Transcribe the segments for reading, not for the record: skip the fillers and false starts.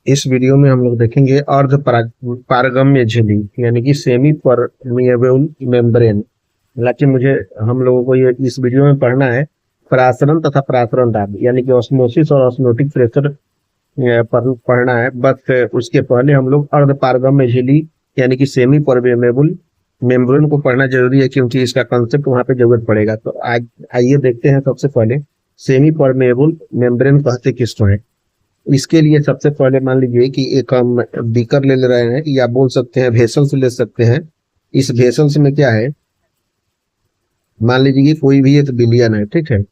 इस वीडियो में हम लोग देखेंगे पारगम्य झिल्ली यानी कि सेमी परमिएबल मेम्ब्रेन। हालांकि मुझे हम लोगों को ये इस वीडियो में पढ़ना है परासरण तथा परासरण दाब यानी कि ऑस्मोसिस और ऑस्मोटिक प्रेशर पढ़ना है। बस उसके पहले हम लोग अर्ध पारगम्य झिल्ली यानी कि सेमी परमेबल मेम्ब्रेन को पढ़ना जरूरी है, क्योंकि इसका कंसेप्ट वहां पे जरूरत पड़ेगा। तो आज आइए देखते हैं सबसे पहले सेमी परमेबल मेम्ब्रेन कहते किसको है। इसके लिए सबसे पहले मान लीजिए कि एक हम बीकर ले रहे हैं, या बोल सकते हैं वेसल्स ले सकते हैं। इस वेसल्स में क्या है, मान लीजिए कि कोई भी एक बिलियन है, ठीक है।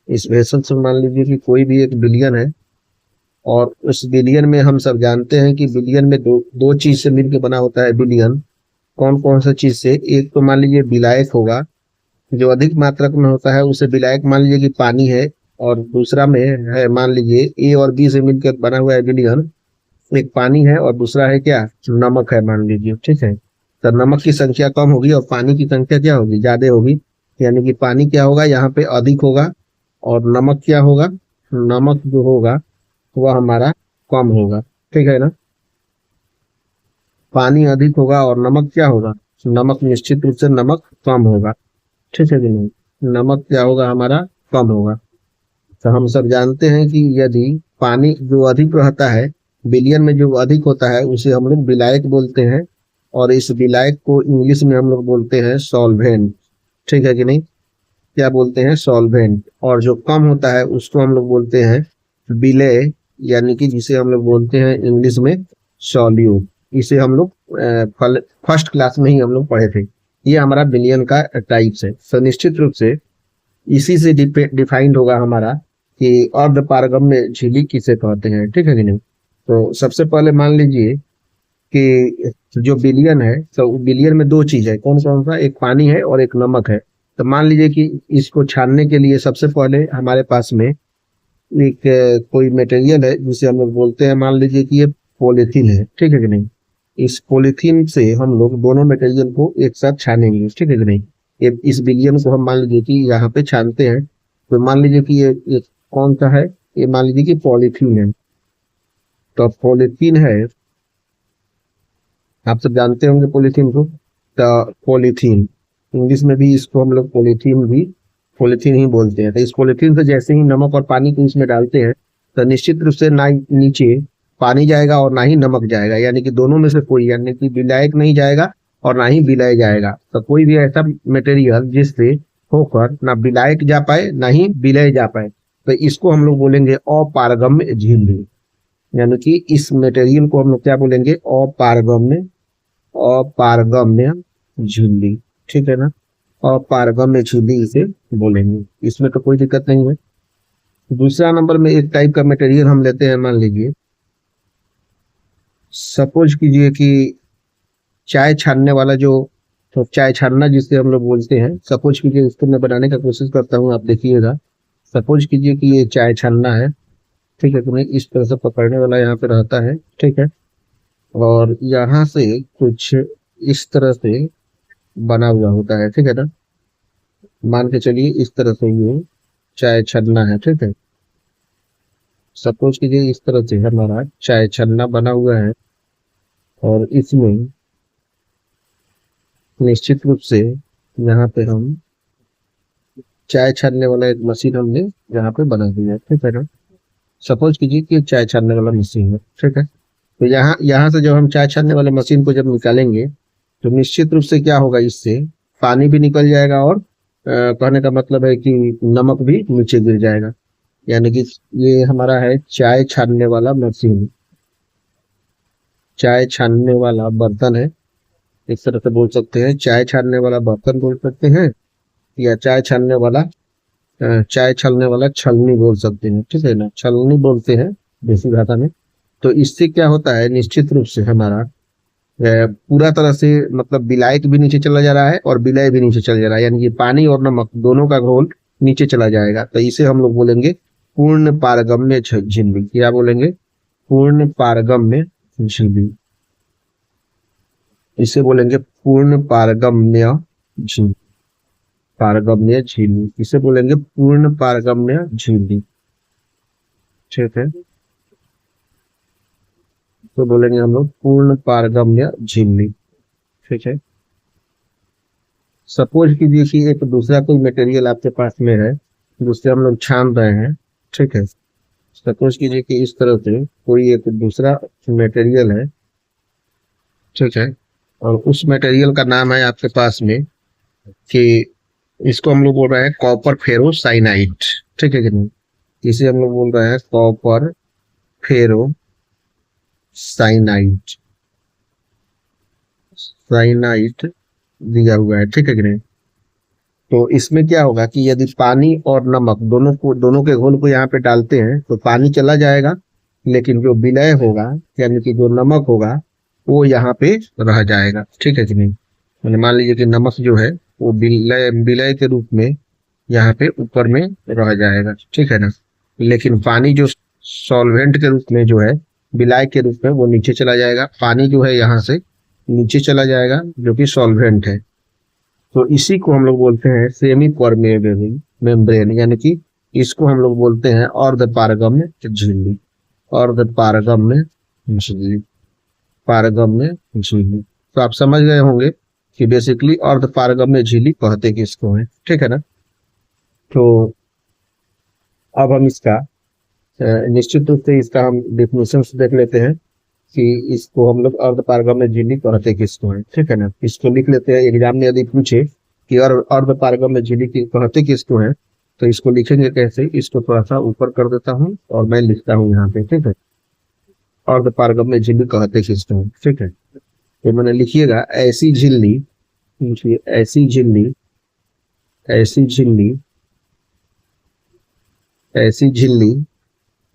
इस वेसल्स में मान लीजिए कि कोई भी एक बिलियन है, और उस बिलियन में हम सब जानते हैं कि बिलियन में दो दो चीज से मिलकर बना होता है बिलियन। कौन कौन सा चीज से? एक तो मान लीजिए विलायक होगा, जो अधिक मात्रा में होता है उसे विलायक मान लीजिए कि पानी है। और दूसरा में है, मान लीजिए ए और बी से मिलकर बना हुआ है बिलियन। एक पानी है और दूसरा है क्या, नमक है मान लीजिए, ठीक है। तो नमक की संख्या कम होगी और पानी की संख्या क्या होगी, ज्यादा होगी। यानी कि पानी क्या होगा यहाँ पे, अधिक होगा। और नमक क्या होगा, नमक जो होगा वह हमारा कम होगा, ठीक है ना। पानी अधिक होगा और नमक क्या होगा, नमक निश्चित रूप से नमक कम होगा, ठीक है कि नहीं। नमक क्या होगा हमारा, कम होगा। तो हम सब जानते हैं कि यदि पानी जो अधिक रहता है, बिलियन में जो अधिक होता है उसे हम लोग विलायक बोलते हैं। और इस विलायक को इंग्लिश में हम लोग बोलते हैं सॉल्वेंट, ठीक है कि नहीं। क्या बोलते हैं, सॉल्वेंट। और जो कम होता है उसको हम लोग बोलते हैं विलेय, यानी कि जिसे हम लोग बोलते हैं इंग्लिश में सॉल्यूट। इसे हम लोग फर्स्ट क्लास में ही हम लोग पढ़े थे। ये हमारा बिलियन का टाइप्स है। तो निश्चित रूप से इसी से डिफाइंड होगा हमारा कि अर्ध पारगम्य झिल्ली किसे कहते हैं, ठीक है कि नहीं। तो सबसे पहले मान लीजिए कि जो बिलियन है, तो बिलियन में दो चीज है, कौन कौन सा, एक पानी है और एक नमक है। तो मान लीजिए कि इसको छानने के लिए सबसे पहले हमारे पास में एक कोई मटेरियल है जिसे हम लोग बोलते हैं, मान लीजिए कि ये पॉलीथीन है, ठीक है कि नहीं। इस पॉलीथीन से हम लोग दोनों मटेरियल को एक साथ छानेंगे, ठीक है कि नहीं। ये इस बिलियन को हम मान लीजिए कि यहाँ पे छानते हैं। तो मान लीजिए कि ये कौन सा है, ये मान लीजिए कि पॉलीथीन है। तो पॉलीथीन है, आप सब जानते होंगे पॉलीथीन को। तो पॉलीथीन इंग्लिश में भी इसको हम लोग पॉलीथीन ही बोलते हैं। तो इस पॉलीथीन से जैसे ही नमक और पानी को इसमें डालते हैं, तो निश्चित रूप से ना नीचे पानी जाएगा और ना ही नमक जाएगा, यानी कि दोनों में से कोई, यानी कि विलायक नहीं जाएगा और ना ही विलय जाएगा। तो कोई भी ऐसा मटेरियल जिससे होकर ना विलायक जा पाए ना ही विलय जा पाए, तो इसको हम लोग बोलेंगे अपारगम्य झिल्ली। यानी कि इस मटेरियल को हम लोग क्या बोलेंगे, अपारगम्य झिल्ली, ठीक है ना। अपारगम्य झिल्ली इसे बोलेंगे, इसमें तो कोई दिक्कत नहीं है। दूसरा नंबर में एक टाइप का मटेरियल हम लेते हैं, मान लीजिए सपोज कीजिए कि चाय छानने वाला जो, तो चाय छानना जिससे हम लोग बोलते हैं, सपोज कीजिए इसको मैं बनाने का कोशिश करता हूँ, आप देखिएगा। सपोज कीजिए कि ये चाय छानना है, ठीक है। तुम्हें इस तरह से पकड़ने वाला यहाँ पे रहता है, ठीक है। और यहाँ से कुछ इस तरह से बना हुआ होता है, ठीक है ना। मान के चलिए इस तरह से ये चाय छन्ना है, ठीक है। सपोज कीजिए इस तरह से हमारा चाय छन्ना बना हुआ है, और इसमें निश्चित रूप से यहाँ पे हम चाय छानने वाला एक मशीन हमने यहाँ पे बना दिया है, ठीक है ना। सपोज कीजिए कि चाय छानने वाला मशीन है, ठीक है। तो यहाँ यहाँ से जब हम चाय छानने वाले मशीन को जब निकालेंगे, तो निश्चित रूप से क्या होगा, इससे पानी भी निकल जाएगा, और कहने का मतलब है कि नमक भी नीचे गिर जाएगा। यानी कि ये हमारा है चाय छानने वाला मशीन, चाय छानने वाला बर्तन है। इस तरह से बोल सकते हैं, चाय छानने वाला बर्तन बोल सकते हैं, या चाय छलने वाला छलनी बोल सकते हैं, ठीक है ना। छलनी बोलते हैं देसी भाषा में। तो इससे क्या होता है, निश्चित रूप से हमारा पूरा तरह से मतलब विलायक भी नीचे चला जा रहा है और विलय भी नीचे चला जा रहा है, यानी कि पानी और नमक दोनों का घोल नीचे चला जाएगा। तो इसे हम लोग बोलेंगे पूर्ण पारगम्य झिल्ली। क्या बोलेंगे, पूर्ण पारगम्य झिल्ली। इसे बोलेंगे पूर्ण पारगम्य झिल्ली। इसे बोलेंगे पूर्ण पारगम्य झिल्ली, ठीक है। तो बोलेंगे हम लोग पूर्ण पारगम्य झिल्ली। ठीक है। सपोज कीजिए कि एक दूसरा कोई मटेरियल आपके पास में है जिससे हम लोग छान रहे हैं। ठीक है। सपोज कीजिए कि इस तरह से कोई एक दूसरा मटेरियल है। ठीक है। और उस मटेरियल का नाम है आपके पास में कि इसको हम लोग बोल रहे हैं कॉपर फेरो साइनाइड। ठीक है कि नहीं? इसे हम लोग बोल रहे हैं कॉपर फेरो साइनाइड। साइनाइड दिया हुआ है। ठीक है कि नहीं? तो इसमें क्या होगा कि यदि पानी और नमक दोनों के घोल को यहाँ पे डालते हैं तो पानी चला जाएगा, लेकिन जो विलय होगा यानी कि जो नमक होगा वो यहाँ पे रह जाएगा। ठीक है कि नहीं? मैंने मान लीजिए कि नमक जो है वो विलय विलय के रूप में यहाँ पे ऊपर में रह जाएगा। ठीक है ना? लेकिन पानी जो सॉल्वेंट के रूप में जो है विलायक के रूप में वो नीचे चला जाएगा। पानी जो है यहाँ से नीचे चला जाएगा जो कि सॉल्वेंट है। तो इसी को हम लोग बोलते हैं सेमी परमेबल मेम्ब्रेन, यानी कि इसको हम लोग बोलते हैं अर्ध पारगम्य झिल्ली। अर्ध पारगम्य झिल्ली। पारगम्य झिल्ली। तो आप समझ गए होंगे कि बेसिकली अर्ध पारगम्य झिल्ली कहते किसको है। ठीक है ना? तो अब हम इसका निश्चित रूप से इसका हम डिफिनेशन देख लेते हैं कि इसको हम लोग अर्ध पारगम्य झिल्ली कहते किसको है। ठीक है ना? इसको लिख लेते हैं। एग्जाम में यदि पूछे कि अर्ध पारगम्य झिल्ली कहते किसको है तो इसको लिखेंगे कैसे, इसको थोड़ा सा ऊपर कर देता हूँ और मैं लिखता हूँ यहाँ पे। ठीक है। अर्ध पारगम्य झिल्ली कहते किसको है। ठीक है। तो मैंने लिखिएगा ऐसी झिल्ली, ऐसी झिल्ली, ऐसी झिल्ली, ऐसी झिल्ली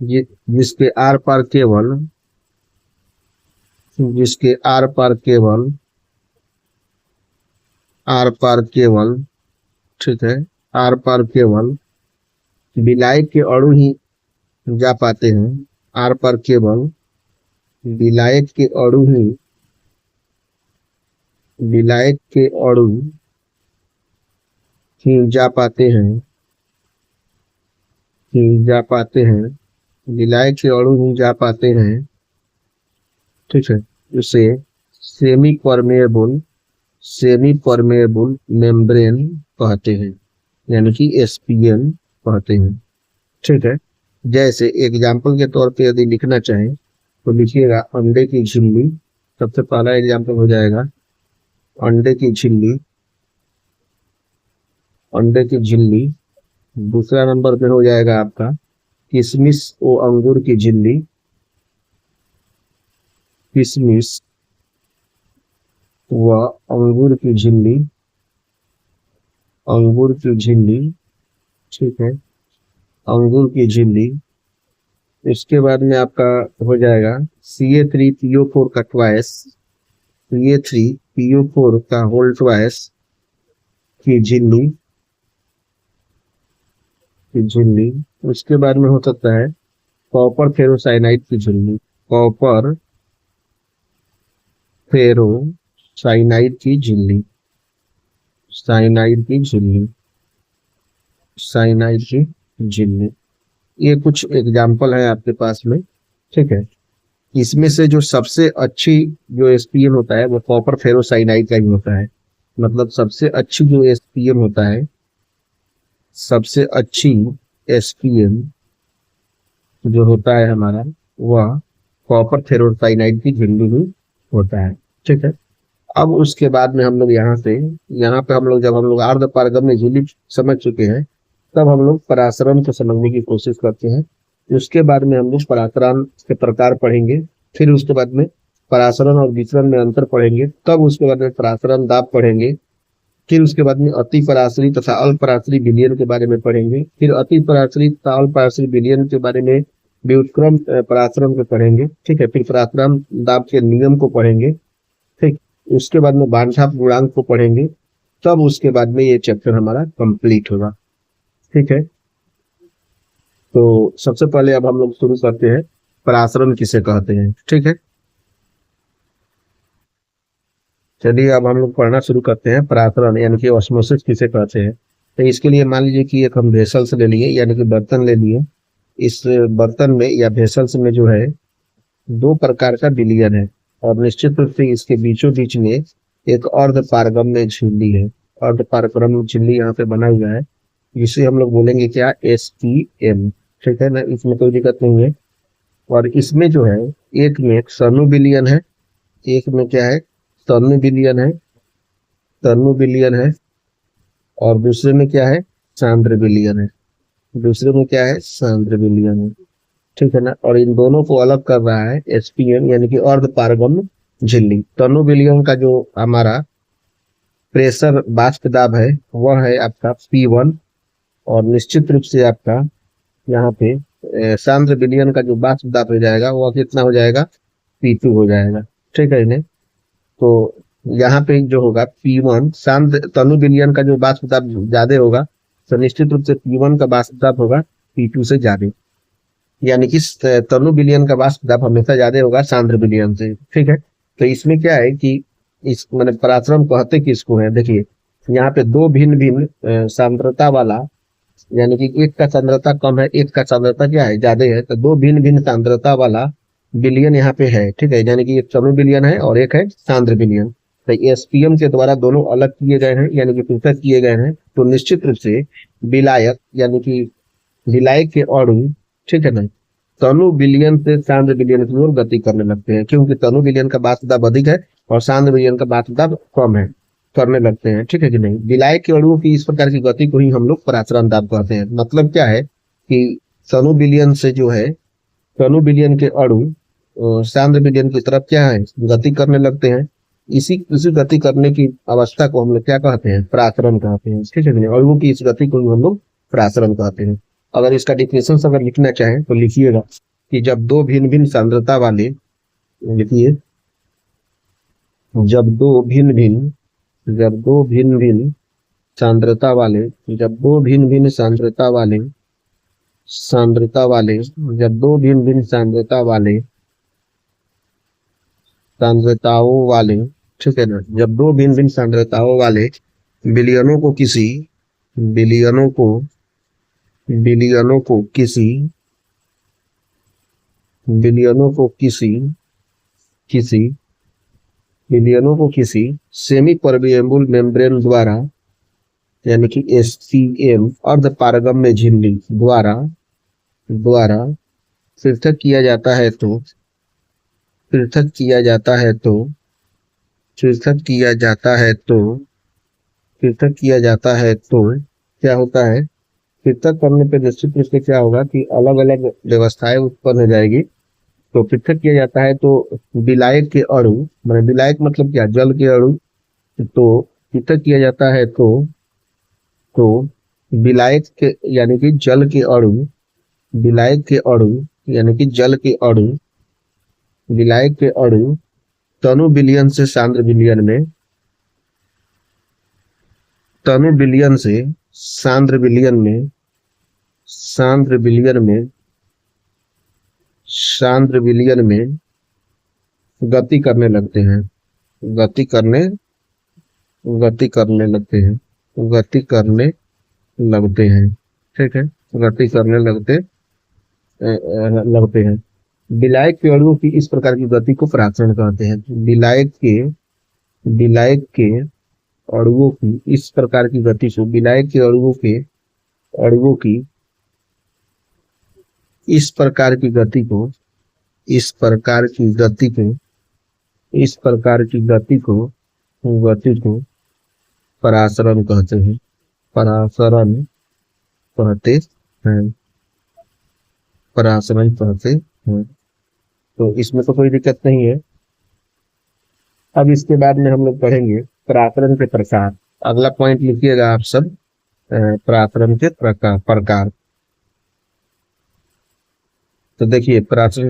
जिसके आर पार केवल, जिसके आर पार केवल, आर पार केवल, ठीक है, आर पार केवल विलायक के अणु ही जा पाते हैं। आर पार केवल विलायक के अणु ही, विलायक के अणु ही जा पाते हैं, ही जा पाते हैं, विलायक के अणु ही जा पाते हैं। ठीक है। उसे semi permeable, semi permeable membrane कहते हैं, यानी कि एसपीएम कहते हैं। ठीक है। जैसे एग्जाम्पल के तौर पे यदि लिखना चाहें तो लिखिएगा अंडे की झिल्ली। सबसे पहला एग्जाम्पल हो जाएगा अंडे की झिल्ली, अंडे की झिल्ली। दूसरा नंबर पे हो जाएगा आपका किशमिश ओ अंगूर की झिल्ली, किशमिश व अंगूर की झिल्ली, अंगूर की झिल्ली। ठीक है। अंगूर की झिल्ली। इसके बाद में आपका हो जाएगा CA3PO4 का ट्वाइस, CA3PO4 का होल ट्वाइस की झिल्ली, की झिल्ली। उसके बाद में हो सकता है कॉपर फेरोसाइनाइड की झिल्ली, कॉपर फेरोसाइनाइड की झिल्ली, साइनाइड की झिल्ली, साइनाइड की झिल्ली। ये कुछ एग्जाम्पल है आपके पास में। ठीक है। इसमें से जो सबसे अच्छी जो एसपीएम होता है वो कॉपर फेरोसाइनाइड का ही होता है। मतलब सबसे अच्छी जो एसपीएम होता है, सबसे अच्छी एसपीएम जो होता है हमारा वह कॉपर फेरोसाइनाइड की झिल्ली ही होता है। ठीक है। अब उसके बाद में हम लोग यहाँ से, यहाँ पे हम लोग जब हम लोग अर्ध पारगम्य झिल्ली समझ चुके हैं तब हम लोग परासरण को समझने की कोशिश करते हैं। उसके बाद में हम लोग परासरण के प्रकार पढ़ेंगे, फिर उसके बाद में परासरण और विचरण में अंतर पढ़ेंगे, तब उसके बाद में परासरण दाब पढ़ेंगे, फिर उसके बाद में अति पराश्री तथा अल्प पराश्री विलयन के बारे में पढ़ेंगे, फिर अति पराश्री तथा अल्प पराश्री विलयन के बारे में व्युत्क्रम परासरण को पढ़ेंगे। ठीक है। फिर परासरण दाब के नियम को पढ़ेंगे। ठीक। उसके बाद में बांछाप गुणांक को पढ़ेंगे, तब उसके बाद में ये चैप्टर हमारा कंप्लीट होगा। ठीक है। तो सबसे पहले अब हम लोग शुरू करते हैं परासरण किसे कहते हैं। ठीक है। चलिए अब हम लोग पढ़ना शुरू करते हैं परासरण यानी कि ऑस्मोसिस किसे कहते हैं। तो इसके लिए मान लीजिए कि एक हम वेसल्स ले लिए यानी कि बर्तन ले लिए। इस बर्तन में या वेसल्स में जो है दो प्रकार का विलयन है और निश्चित रूप से इसके बीचों बीच में एक अर्ध पारगम्य झिल्ली है। अर्ध पारगम्य झिल्ली यहाँ पे बना हुआ है, जिसे हम लोग बोलेंगे क्या, SPM। ठीक है ना, इसमें कोई दिक्कत नहीं है। और इसमें जो है, एक में सनु विलयन है, एक में क्या है, तनु विलयन है, तनु विलयन है, और दूसरे में क्या है, सांद्र विलयन है। दूसरे में क्या है, सांद्र विलयन है। ठीक है ना, और इन दोनों को अलग कर रहा है SPM, यानी कि अर्ध पारगम्य झिल्ली। तनु विलयन का जो हमारा प्रेशर वाष्प दाब है वह है आपका P1, और निश्चित रूप से आपका यहाँ पे सांद्र विलयन का जो वाष्प दाब हो जाएगा वह कितना हो जाएगा, P2 हो जाएगा। ठीक है इन्हें, तो यहाँ पे जो होगा P1, सांद्र तनु विलयन का जो वाष्प दाब ज्यादा होगा, तो निश्चित रूप से P1 का वाष्प दाब होगा P2 से ज्यादा। यानी कि तनु विलयन का वाष्प दाब हमेशा ज्यादा होगा सांद्र विलयन से। ठीक है, तो इसमें क्या है कि इस मैंने पराश्रम कहते किसको है, देखिए यहाँ पे दो भिन्न भिन्न सांद्रता वाला, यानी कि एक का सांद्रता कम है, एक का सांद्रता क्या है, ज्यादा है, तो दो भिन्न भिन्न सांद्रता वाला विलयन यहाँ पे है। ठीक है, यानी कि एक तनु विलयन है और एक है सांद्र विलयन। तो SPM के द्वारा दोनों अलग किए गए हैं, यानी कि पृथक किए गए हैं। तो निश्चित रूप से विलायक, यानी कि विलायक के अणु, ठीक है ना, तनु विलयन से सांद्र विलयन की ओर गति करने लगते हैं, क्योंकि तनु विलयन का वाष्प दाब अधिक है और सांद्र विलयन का वाष्प दाब कम है, करने लगते हैं। ठीक है कि नहीं, विलायक के अणुओं की इस प्रकार की गति को ही हम लोग पराचरण दाब कहते हैं। मतलब क्या है कि तनु विलयन से जो है, तनु विलयन के अणु सांद्र विलयन की तरफ क्या है, गति करने लगते हैं। इसी गति करने की अवस्था को हम लोग क्या कहते हैं, पराचरण कहते हैं। ठीक है कि नहीं, अणुओं की इस गति को हम लोग पराचरण कहते हैं। अगर इसका डिफिनेशन अगर लिखना चाहें तो लिखिएगा कि जब दो भिन्न भिन्न सांद्रता वाले, लिखिए, जब दो भिन्न भिन्न सांद्रता वाले, जब दो भिन्न भिन्न सांद्रता वाले, जब दो भिन्न भिन्न सांद्रताओं वाले, ठीक है ना, जब दो भिन्न भिन्न सांद्रताओं वाले विलयनों को किसी सेमी परमेएबल मेम्ब्रेन द्वारा, यानी कि SPM अर्ध पारगम्य झिल्ली द्वारा पृथक किया जाता है तो क्या होता है, पृथक करने पे निश्चित रूप से क्या होगा कि अलग अलग व्यवस्थाएं उत्पन्न हो जाएगी। तो पृथक किया जाता है तो विलायक के अणु, मतलब विलायक मतलब क्या, जल के अणु, तो पृथक किया जाता है तो विलायक के, यानी कि जल के अणु, विलायक के अणु तनु विलयन से सांद्र विलयन में, सांद्र विलयन में गति करने लगते हैं। ठीक है, गति करने लगते हैं। विलायक के अणुओं की इस प्रकार की गति को पराचरण कहते हैं। विलायक के अणुओं की इस प्रकार की गति को, विलायक के अणुओं की इस प्रकार की गति को पराचरण कहते हैं। पराचरण कहते हैं। तो इसमें तो कोई दिक्कत नहीं है। अब इसके बाद में हम लोग पढ़ेंगे पराचरण के प्रकार। अगला पॉइंट लिखिएगा आप सब, पराचरण के प्रकार। तो देखिए पराचरण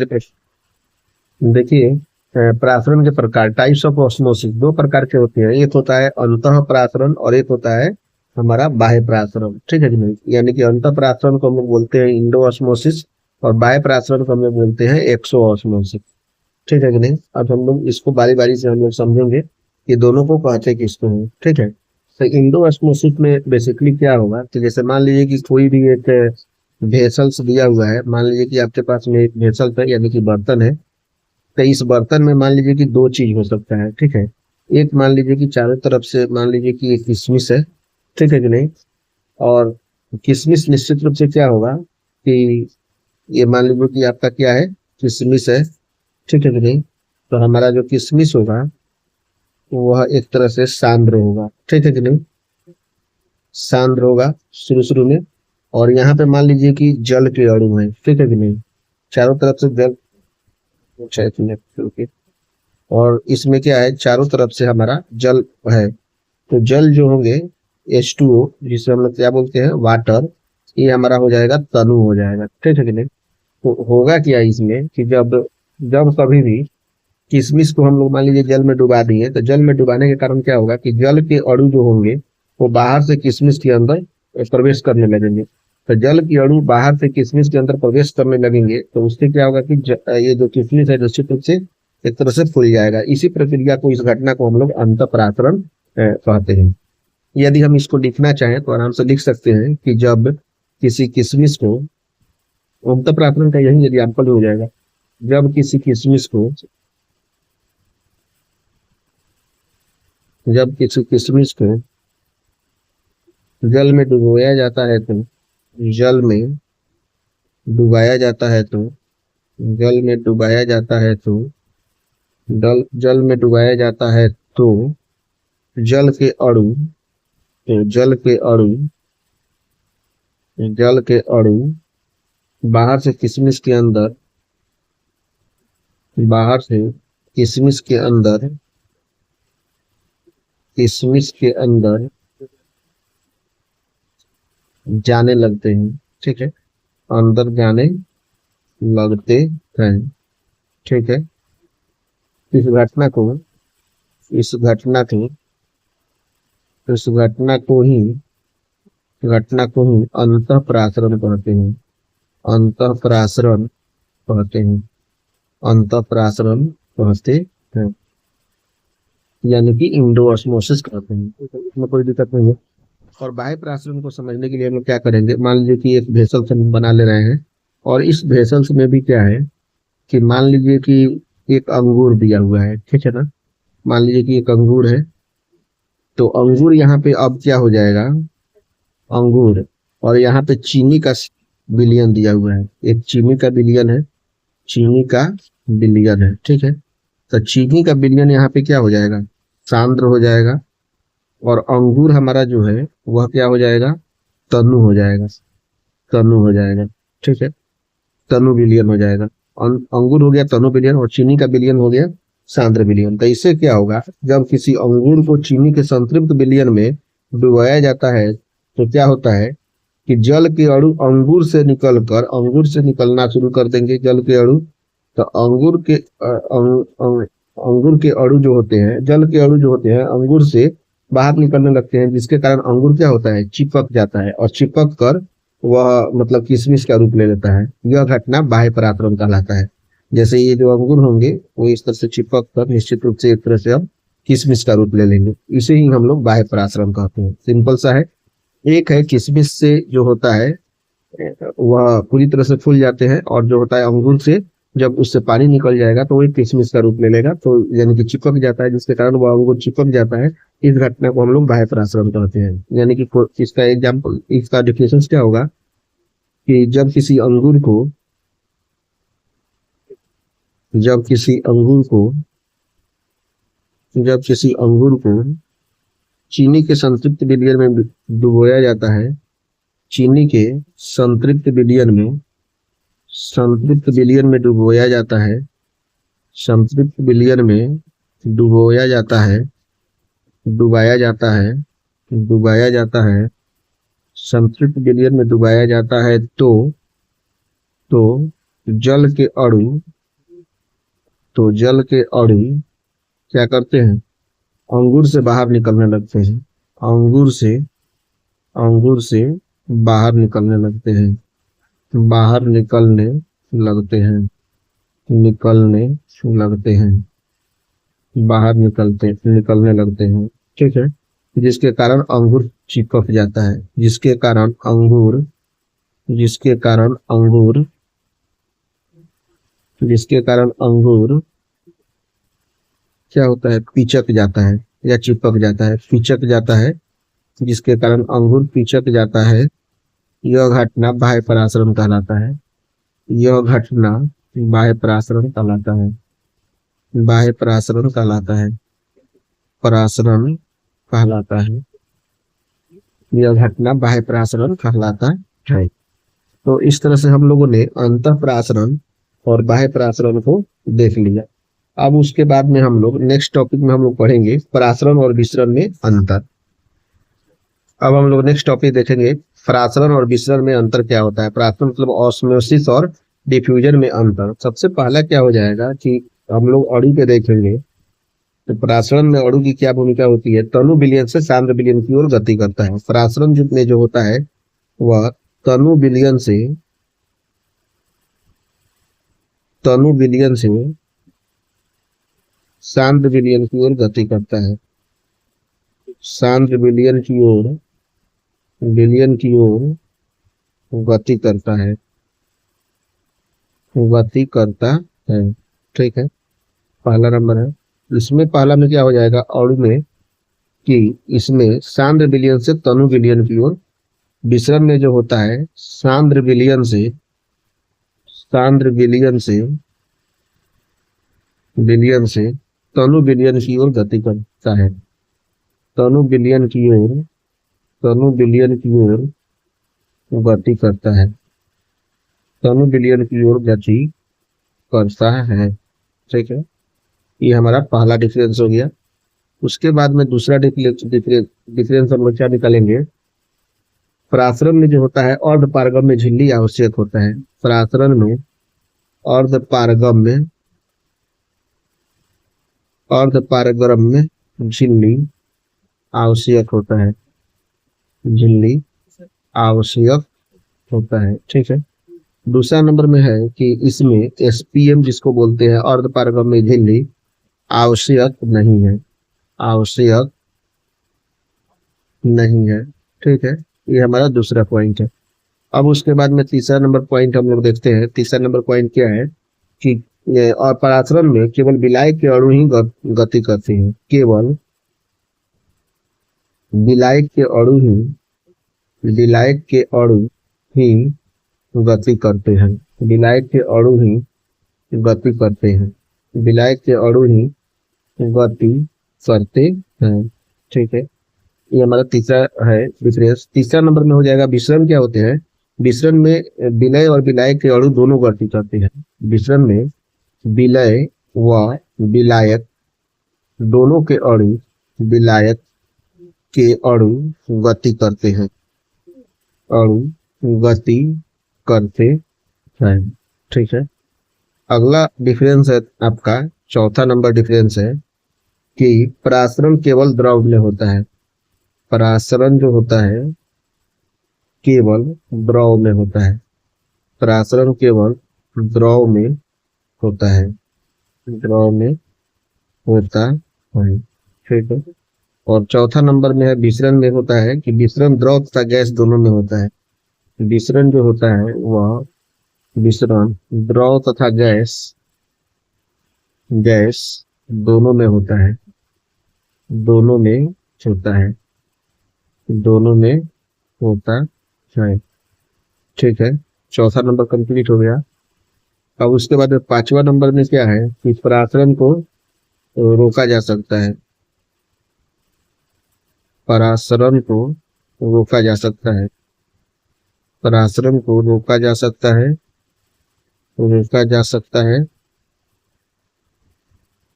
के प्रकार, टाइप्स ऑफ ऑस्मोसिस, दो प्रकार के होते हैं। एक होता है अंतः पराचरण और एक होता है हमारा बाह्य पराचरण। ठीक है कि नहीं, यानी कि अंतः पराचरण को हम लोग बोलते हैं इंडो ऑस्मोसिस और बाह्य पराचरण को हम लोग बोलते हैं एक्सो ऑस्मोसिस। ठीक है कि नहीं, अब हम लोग इसको बारी बारी से हम लोग समझेंगे कि दोनों को कहते किसको हैं। ठीक है, तो इंडो ऑस्मोसिस में बेसिकली क्या होगा कि जैसे मान लीजिए कि कोई भी एक वेसल्स दिया हुआ है, मान लीजिए कि आपके पास में एक वेसल है, यानी कि बर्तन है, तो इस बर्तन में मान लीजिए कि दो चीज हो सकता है, ठीक है। एक मान लीजिए कि चारों तरफ से मान लीजिए कि एक किशमिश है, ठीक है कि नहीं। और किशमिश निश्चित रूप से क्या होगा कि ये मान लीजिए कि आपका क्या है, किशमिश है, ठीक है कि नहीं। तो हमारा जो किशमिश होगा वह एक तरह से सांद्र होगा, ठीक है कि नहीं। सांद्र होगा शुरू शुरू में। और यहाँ पे मान लीजिए कि जल के अणु है, ठीक है कि नहीं। चारों तरफ से जल, अच्छा एक मिनट रुकिए। और इसमें क्या है, चारों तरफ से हमारा जल है। तो जल जो होंगे H2O, जिसे हम लोग क्या बोलते हैं, वाटर, ये हमारा हो जाएगा तनु हो जाएगा, ठीक है कि नहीं। तो होगा क्या इसमें कि जब जब कभी भी किशमिश को हम लोग मान लीजिए जल में डुबा दिए, तो जल में डुबाने के कारण क्या होगा कि जल के अणु जो होंगे वो बाहर से किशमिश के अंदर प्रवेश करने लगेंगे। तो जल के अणु बाहर से किशमिश के अंदर प्रवेश करने लगेंगे, तो उससे क्या होगा कि ये जो किशमिश है निश्चित रूप से एक तरह से फूल जाएगा। इसी प्रक्रिया को, इस घटना को हम लोग अंतःपरासरण कहते हैं। यदि हम इसको लिखना चाहें तो आराम से लिख सकते हैं कि जब किसी किशमिश को, अंतःपरासरण का यही एग्जाम्पल हो जाएगा, जब किसी किशमिश को, जब किसी किशमिश को जल में डुबोया जाता है तो, जल में डुबाया जाता है तो, जल में डुबाया जाता है तो, जल में डुबाया जाता है तो जल के अणु, तो जल के अणु बाहर से किशमिश के अंदर, बाहर से किशमिश के अंदर, किशमिश के अंदर जाने लगते हैं, ठीक है। अंदर जाने लगते हैं, ठीक है। इस घटना को, इस घटना को, इस घटना को ही अंतःपरासरण कहते हैं। अंतःपरासरण कहते हैं। अंतःपरासरण कहते हैं, यानी कि इंडो ऑस्मोसिस कहते हैं। इसमें कोई दिक्कत नहीं है। और बाह्य प्रासरण को समझने के लिए हम लोग क्या करेंगे, मान लीजिए कि एक वेसल्स हम बना ले रहे हैं, और इस वेसल्स में भी क्या है कि मान लीजिए कि एक अंगूर दिया हुआ है, ठीक है ना। मान लीजिए कि एक अंगूर है, तो अंगूर यहाँ पे अब क्या हो जाएगा, अंगूर, और यहाँ पे चीनी का विलयन दिया हुआ है, एक चीनी का विलयन है, चीनी का विलयन है, ठीक है। तो चीनी का विलयन यहाँ पे क्या हो जाएगा, सांद्र हो जाएगा। और अंगूर हमारा जो है वह क्या हो जाएगा, तनु हो जाएगा, तनु हो जाएगा, ठीक है। तनु विलयन हो जाएगा। अंगूर हो गया तनु विलयन, और चीनी का विलयन हो गया सांद्र विलयन। तो इससे क्या होगा, जब किसी अंगूर को चीनी के संतृप्त विलयन में डुबाया जाता है तो क्या होता है कि जल के अणु अंगूर से निकलकर, अंगूर से निकलना शुरू कर देंगे जल के अणु। तो अंगूर के अणु जो होते हैं, जल के अणु जो होते हैं अंगूर से बाहर निकलने लगते हैं, जिसके कारण अंगूर क्या होता है, चिपक जाता है, और चिपक कर वह मतलब किशमिश का रूप ले लेता है। यह घटना बाह्य परागण कहलाता है। जैसे ये जो अंगूर होंगे वो इस तरह से चिपक कर निश्चित रूप से एक तरह से अब किशमिश का रूप ले लेंगे। इसे ही हम लोग बाह्य परागण कहते हैं। सिंपल सा है। एक है किशमिश से जो होता है वह पूरी तरह से फूल जाते हैं, और जो होता है अंगूर से जब उससे पानी निकल जाएगा तो वही किशमिश का रूप ले लेगा, तो यानी कि चिपक जाता है, जिसके कारण वह अंगूर चिपक जाता है। इस घटना को हम लोग बाह्य परागण कहते हैं। यानी कि इसका एग्जाम्पल, इसका डेफिनेशन क्या होगा कि जब किसी अंगूर को जब किसी अंगूर को चीनी के संतृप्त विलयन में डुबोया जाता है, चीनी के संतृप्त विलयन में, संतृप्त विलयन में डुबोया जाता है, संतृप्त विलयन में डुबोया जाता है, डुबाया जाता है, डुबाया जाता है, संतृप्त विलयन में डुबाया जाता है, तो जल के अणु, तो जल के अणु क्या करते हैं, अंगूर से बाहर निकलने लगते हैं, अंगूर से बाहर निकलने लगते हैं, बाहर निकलने लगते हैं, निकलने लगते हैं, बाहर निकलने लगते हैं, ठीक है। जिसके कारण अंगूर चिपक जाता है, जिसके कारण अंगूर, जिसके कारण अंगूर, जिसके कारण अंगूर क्या होता है, पिचक जाता है या चिपक जाता है, पिचक जाता है, जिसके कारण अंगूर पिचक जाता है। यह घटना बाह्य परासरण कहलाता है। यह घटना बाह्य परासरण कहलाता है। बाह्य परासरण कहलाता है। परासरण कहलाता है। यह घटना बाह्य परासरण कहलाता है। तो इस तरह से हम लोगों ने अंतः परासरण और बाह्य परासरण को देख लिया। अब उसके बाद में हम लोग नेक्स्ट टॉपिक में हम लोग पढ़ेंगे परासरण और विसरण में अंतर। अब हम लोग नेक्स्ट टॉपिक देखेंगे परासरण और विसरण में अंतर क्या होता है। परासरण मतलब ऑस्मोसिस और डिफ्यूजन में अंतर। सबसे पहला क्या हो जाएगा कि हम लोग अणु पे देखेंगे। तो परासरण में अणु की क्या भूमिका होती है, तनु विलयन से सांद्र विलयन की ओर गति करता है। परासरण में जो होता है वह तनु विलयन से सांद्र विलयन की ओर गति करता है। सांद्र विलयन की ओर गति करता है। गति करता है। ठीक है, पहला नंबर है। इसमें पहला में क्या हो जाएगा अणु में कि इसमें सांद्र विलयन से तनु विलयन की ओर। विसरण में जो होता है सांद्र विलयन से तनु विलयन की ओर गति करता है। तनु विलयन की ओर गति करता है। तनु विलयन की ओर गति करता है। ठीक है, ये हमारा पहला डिफरेंस हो गया। उसके बाद में दूसरा डिफरेंस हम लोग क्या निकालेंगे। परासरण में जो होता है अर्धपारगम में झिल्ली आवश्यक होता है। परासरण में अर्धपारगम में झिल्ली आवश्यक होता है। झिल्ली आवश्यक होता है। ठीक है, दूसरा नंबर में है कि इसमें एसपीएम जिसको बोलते हैं अर्धपारगम में झिल्ली आवश्यक नहीं है। आवश्यक नहीं है। ठीक है, ये हमारा दूसरा पॉइंट है। अब उसके बाद में तीसरा नंबर पॉइंट हम लोग देखते हैं। तीसरा नंबर पॉइंट क्या है कि और परासरण में केवल विलायक के अणु ही गति करते हैं। केवल विलायक के अणु ही गति करते हैं। विलायक के अणु ही गति करते हैं। विलायक के अणु ही गति करते हैं। ठीक है, ये हमारा तीसरा है डिफरेंस। तीसरा नंबर में हो जाएगा विसरण क्या होते हैं। विसरण में विलय और विलायक के अणु दोनों गति करते हैं। विसरण में विलय व विलायक दोनों के अणु विलायक के अणु गति करते हैं। अणु गति करते हैं। ठीक है, अगला डिफरेंस है आपका चौथा नंबर डिफरेंस है कि परासरण केवल द्रव में होता है। परासरण जो होता है केवल द्रव में होता है। परासरण केवल द्रव में होता है। द्रव में होता है। ठीक है, और चौथा नंबर में है विसरण में होता है कि विसरण द्रव तथा गैस दोनों में होता है। विसरण जो होता है वह विसरण द्रव तथा गैस दोनों में होता है। दोनों में होता है। दोनों में होता है। ठीक है, चौथा नंबर कंप्लीट हो गया। अब उसके बाद पांचवा नंबर में क्या है कि परासरण को रोका जा सकता है। परासरण को रोका जा सकता है। परासरण को रोका जा सकता है। रोका जा सकता है।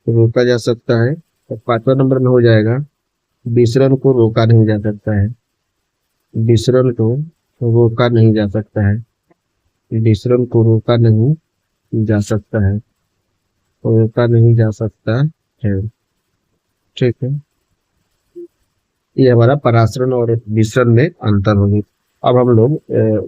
रोका जा सकता है। तो पांचवा नंबर में हो जाएगा विसरण को रोका नहीं जा सकता है। विसरण को रोका नहीं जा सकता है। विसरण को रोका नहीं जा सकता है। रोका नहीं जा सकता है। ठीक है, ये हमारा परासरण और विसरण में अंतर होगी। अब हम लोग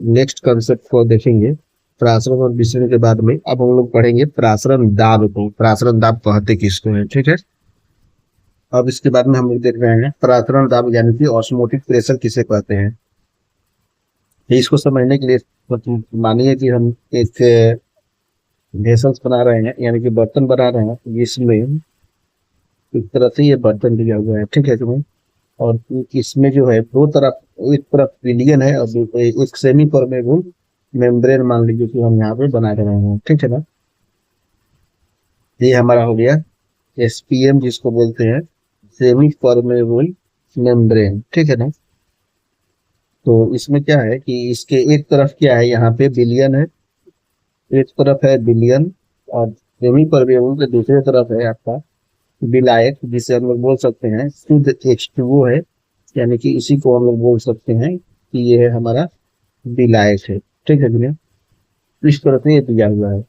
नेक्स्ट कंसेप्ट को देखेंगे परासरण और विसरण के बाद में। अब हम लोग पढ़ेंगे परासरण दाब को। परासरण दाब कहते किसको है। ठीक है, अब इसके बाद में हम लोग देख रहे हैं परासरण दाब यानी कि ऑस्मोटिक प्रेशर किसे कहते हैं। इसको समझने के लिए मानिए कि हम एक वेसल्स बना रहे हैं यानी कि बर्तन बना रहे हैं जिसमें इस तरह से ये बर्तन दिया हुआ है, ठीक है तुम्हें। और इसमें जो है दो तरफ, एक तरफ पिलियन है और एक सेमी परमेबल मेम्ब्रेन मान लीजिए कि हम यहाँ पे बना रहे हैं, ठीक है ना। ये हमारा हो गया एसपीएम, जिसको बोलते हैं सेमी परमेबल मेम्ब्रेन, ठीक है ना। तो इसमें क्या है कि इसके एक तरफ क्या है, यहाँ पे बिलियन है, एक तरफ है बिलियन, और सेमी परमेबल के दूसरी तरफ है आपका विलायक, जिसे हम लोग बोल सकते हैं शुद्ध H2O है, यानी कि इसी को हम लोग बोल सकते हैं कि ये है हमारा विलायक है, ठीक है भैया। इस तरह से ये दिया हुआ है।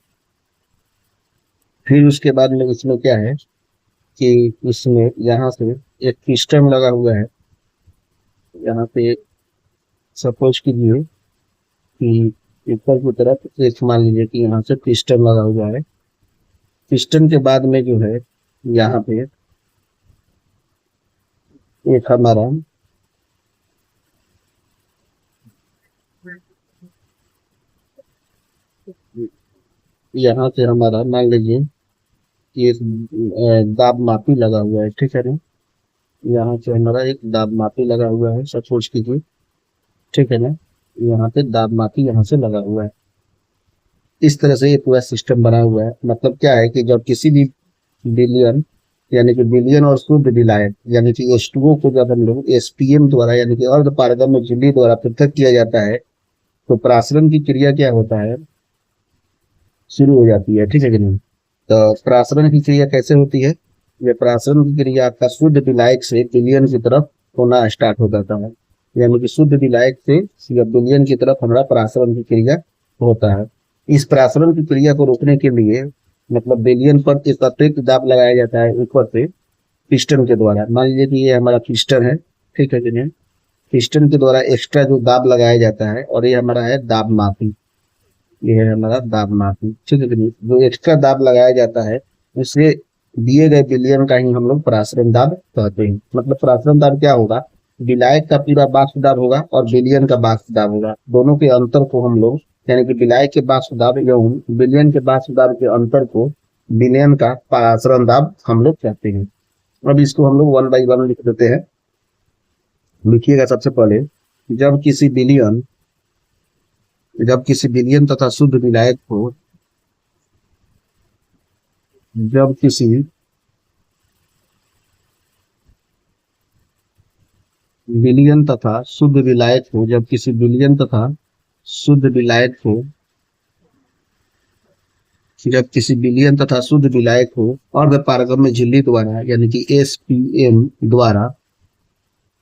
फिर उसके बाद में इसमें क्या है कि इसमें यहाँ से एक सिस्टम लगा हुआ है, यहाँ पे सपोज कीजिए कि ऊपर की तरफ एक मान लीजिए कि यहाँ से पिस्टन लगा हुआ है। पिस्टन के बाद में जो है यहाँ पे एक हमारा यहाँ से हमारा मान लीजिए कि एक दाब मापी लगा हुआ है, ठीक है ना। यहाँ से हमारा एक दाब मापी लगा हुआ है, सपोज कीजिए, ठीक है ना। यहाँ पे दाब मापी यहाँ से लगा हुआ है। इस तरह से ये पूरा सिस्टम बना हुआ है। मतलब क्या है कि जब किसी भी बिलियन, यानी कि बिलियन और शुद्ध विलायक, यानी कि H2O को जब हम लोग एसपीएम द्वारा, यानी कि अर्ध पारगम्य झिल्ली द्वारा पृथक किया जाता है, तो परासरण की क्रिया क्या होता है, शुरू हो जाती है, ठीक है कि नहीं। तो परासरण की क्रिया कैसे होती है, ये परासरण की क्रिया आपका शुद्ध विलायक से बिलियन की तरफ होना स्टार्ट हो जाता है, यानी कि शुद्ध विलायक से या बिलियन की तरफ हमारा परासरण की क्रिया होता है। इस परासरण की क्रिया को रोकने के लिए मतलब बिलियन पर एक अतिरिक्त दाब लगाया जाता है ऊपर से पिस्टन के द्वारा। मान लीजिए कि ये हमारा पिस्टन है, ठीक है कि नहीं। पिस्टन के द्वारा एक्स्ट्रा जो दाब लगाया जाता है, और ये हमारा है दाब मापी, ये है हमारा दाब मापी, ठीक है कि नहीं। जो एक्स्ट्रा दाब लगाया जाता है उससे दिए गए विलयन का ही हम लोग परासरण दाब कहते हैं। मतलब परासरण दाब क्या होगा, विलायक का पूरा बाष्प दाब होगा और विलयन का बाष्प दाब होगा, दोनों के अंतर को हम लोग, यानी कि विलायक के बाष्प दाब एवं विलयन के बाष्प दाब के अंतर को विलयन का परासरण दाब हम लोग कहते हैं। अब इसको हम लोग वन बाई वन लिख देते हैं। लिखिएगा सबसे पहले, जब किसी विलियन जब किसी विलयन तथा शुद्ध विलायक को जब किसी विलयन तथा शुद्ध विलायक को जब किसी विलयन तथा शुद्ध विलायक को जब किसी विलयन तथा शुद्ध विलायक को अर्ध पारगम्य झिल्ली द्वारा, यानी कि एसपीएम द्वारा,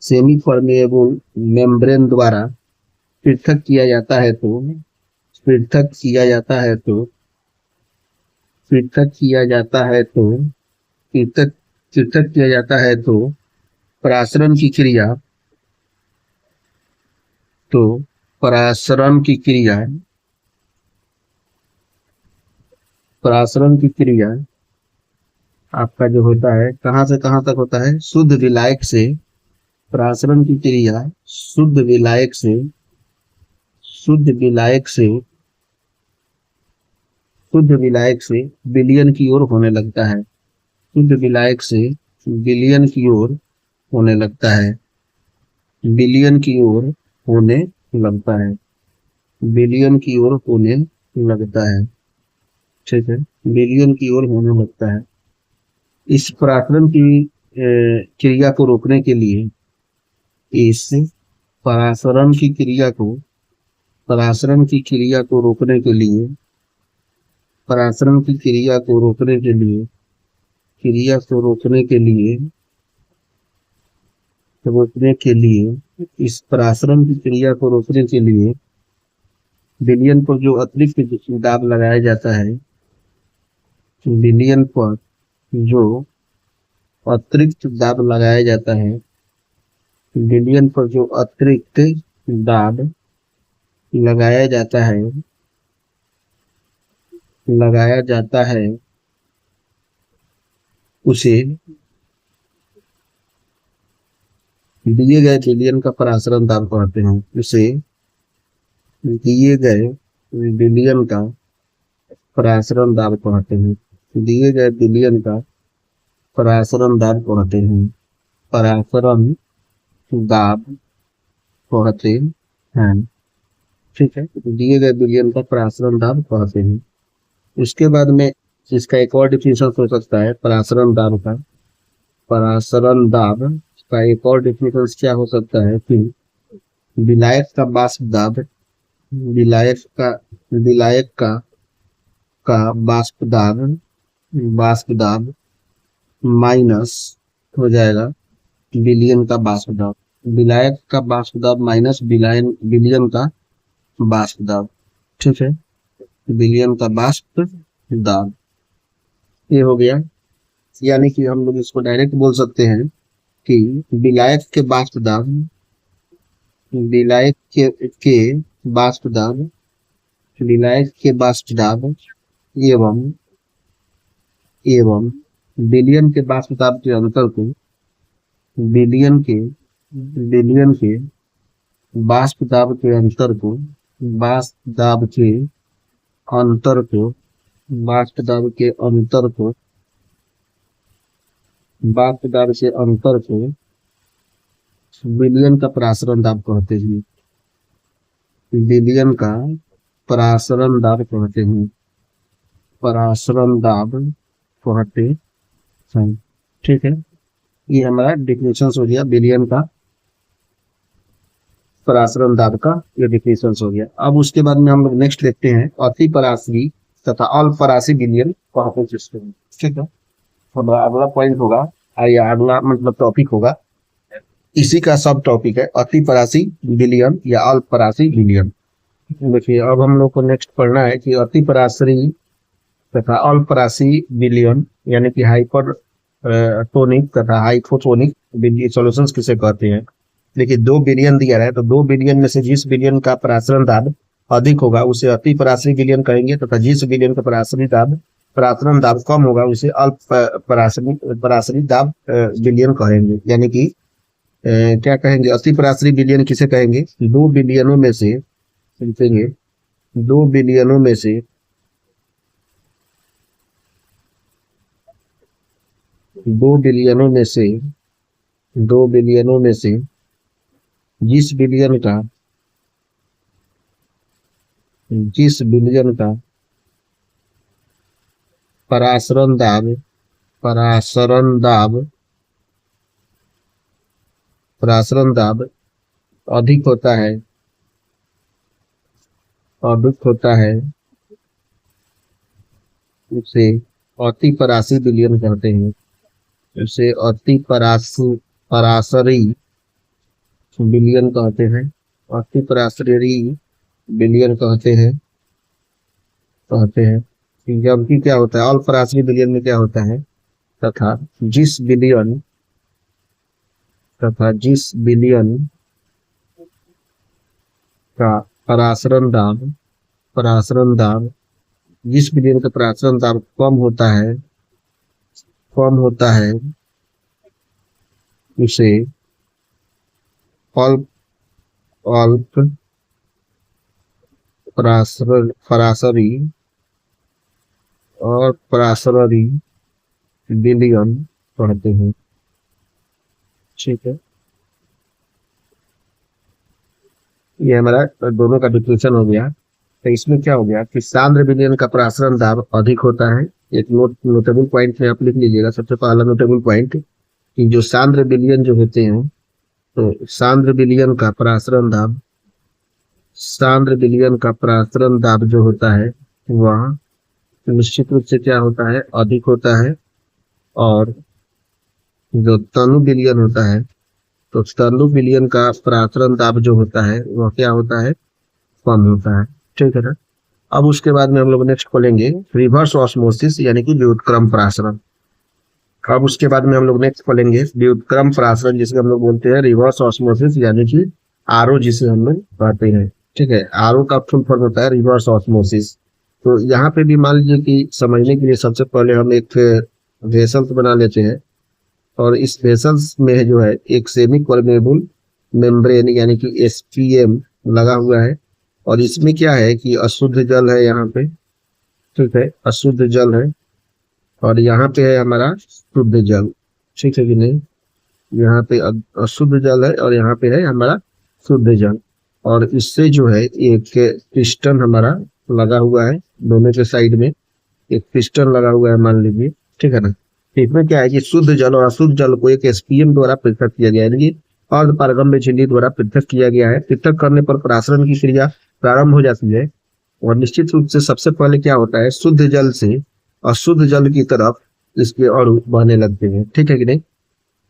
सेमी परमेएबल मेम्ब्रेन द्वारा पृथक किया जाता है तो पृथक किया जाता है तो पृथक किया जाता है तो पृथक पृथक किया जाता है तो परासरण की क्रिया तो परासरण की क्रिया परासरण की क्रिया आपका जो होता है कहाँ से कहाँ तक होता है, शुद्ध विलायक से परासरण की क्रिया शुद्ध विलायक से शुद्ध विलायक से विलयन की ओर होने लगता है, शुद्ध विलायक से विलयन की ओर होने लगता है, विलयन की ओर होने लगता है, विलयन की ओर होने लगता है, ठीक है, विलयन की ओर होने लगता है। इस परासरण की क्रिया को रोकने के लिए इस परासरण की क्रिया को परासरण की क्रिया को रोकने के लिए परासरण की क्रिया को रोकने के लिए क्रिया को रोकने के लिए इस परासरण की क्रिया को रोकने के लिए विलयन पर जो अतिरिक्त दाब लगाया जाता है, विलयन पर जो अतिरिक्त दाब लगाया जाता है विलयन पर जो अतिरिक्त दाब लगाया जाता है उसे दिए गए विलयन का परासरण दाब कहते हैं। उसे दिए गए विलयन का परासरण दाब कहते हैं। दिए गए विलयन का परासरण दाब कहते हैं, परासरण दाब कहते हैं। ठीक है, दिए गए विलयन का परासरण दाब कहते हैं। उसके बाद में इसका एक और डिफिनेशन हो सकता है परासरण दाब का। परासरण दाब का एक और डिफिनेशन क्या हो सकता है कि विलायक का वाष्प दाब, विलायक का विलायक का वाष्प दाब, वाष्प दाब माइनस हो जाएगा विलयन का वाष्प दाब, विलायक का वाष्प दाब माइनस विलयन का वाष्प दाब। ठीक है, विलयन का वाष्प दाब ये हो गया। यानी कि हम लोग इसको डायरेक्ट बोल सकते हैं कि विलायक के वाष्प दाब, विलायक के वाष्प दाब, विलायक के वाष्प दाब एवं एवं विलयन के वाष्प दाब के अंतर को, विलयन के वाष्प दाब के अंतर को, वाष्प दाब के अंतर को, वाष्प दाब के अंतर को, वाष्प दाब के अंतर को विलयन का परासरण दाब कहते हैं, विलयन का परासरण दाब कहते हैं, परासरण दाब कहते हैं। ठीक है, ये हमारा डिफिनेशन हो गया विलयन का परासरण दाब का, ये डिफिनेशन हो गया। अब उसके बाद में हम लोग नेक्स्ट देखते हैं अति परासी तथा अल्पपरासी विलयन कहते जिसको। ठीक है, हमारा अगला पॉइंट होगा या अगला मतलब टॉपिक होगा, इसी का सब टॉपिक है अति परासी विलयन या अल्पपरासी विलयन। देखिए अब हम लोग को नेक्स्ट पढ़ना है कि अति परासी तथा अल्पपरासी विलयन यानी कि हाइपर टोनिक तथा हाइपोटोनिक सॉल्यूशंस किसे कहते हैं। देखिए 2 बिलियन दिया है, तो 2 बिलियन में से जिस बिलियन का परासरण दाब अधिक होगा उसे अति परासी विलयन कहेंगे, तथा जिस बिलियन का परासरण दाब कम होगा उसे अल्प परासरी दाब विलयन कहेंगे। यानी कि क्या कहेंगे, अति परासरी विलयन किसे कहेंगे, 2 बिलियनों में से 2 बिलियनों में से 2 बिलियनों में से 2 बिलियनों में से जिस बिलियन का परासरण दाब अधिक होता है, उसे अति परासी विलयन कहते हैं, उसे अति परासरी विलयन कहते हैं, अति परासरी विलयन कहते हैं। जबकि क्या होता है अल्पपरासरी विलयन में क्या होता है, तथा जिस विलयन का परासरण दाब जिस विलयन का परासरण दाब कम होता है उसे अल्प परासरी और परासरी विलयन कहते हैं। ठीक है, ये हमारा दोनों का डिफिनेशन हो गया। तो इसमें क्या हो गया कि सांद्र विलयन का परासरण दाब अधिक होता है। एक नोटेबल पॉइंट में आप लिख लीजिएगा, सबसे पहला नोटेबल पॉइंट कि जो सांद्र विलयन जो होते हैं, तो सांद्र विलयन का परासरण दाब जो होता है वह निश्चित रूप से क्या होता है, अधिक होता है। और जो तनु विलयन होता है, तो तनु विलयन का परासरण दाब जो होता है वह क्या होता है, कम होता है। ठीक है ना। अब उसके बाद में हम लोग नेक्स्ट खोलेंगे रिवर्स ऑस्मोसिस यानी कि व्युत्क्रम परासरण। अब उसके बाद में हम लोग नेक्स्ट खोलेंगे व्युत्क्रम परासरण, जिसको हम लोग बोलते हैं रिवर्स ऑस्मोसिस यानी कि आरओ, जिसे हम लोग कहते हैं। ठीक है, आरओ का फुल फॉर्म होता है रिवर्स ऑस्मोसिस। तो यहाँ पे भी मान लीजिए कि समझने के लिए सबसे पहले हम एक वेसल्स बना लेते हैं, और इस वेसल्स में जो है एक सेमी परमेबल मेम्ब्रेन यानी कि एसपीएम लगा हुआ है, और इसमें क्या है कि अशुद्ध जल है यहाँ पे। ठीक है, अशुद्ध जल है, और यहाँ पे है हमारा शुद्ध जल, ठीक है कि नहीं। यहाँ पे अशुद्ध जल है और यहाँ पे है हमारा शुद्ध जल। और इससे जो है एक पिस्टन हमारा लगा हुआ है, दोनों के साइड में एक पिस्टन लगा हुआ है मान लीजिए, ठीक है ना। इसमें क्या है कि शुद्ध जल और अशुद्ध जल को एक एसपीएम द्वारा पृथक किया गया है, यानी कि अर्ध पारगम्य झिल्ली द्वारा पृथक किया गया है। पृथक करने पर परासरण की क्रिया प्रारंभ हो जाती है और निश्चित रूप से सबसे पहले क्या होता है, शुद्ध जल से अशुद्ध जल की तरफ इसके अणु बहने लगते हैं, ठीक है कि नहीं।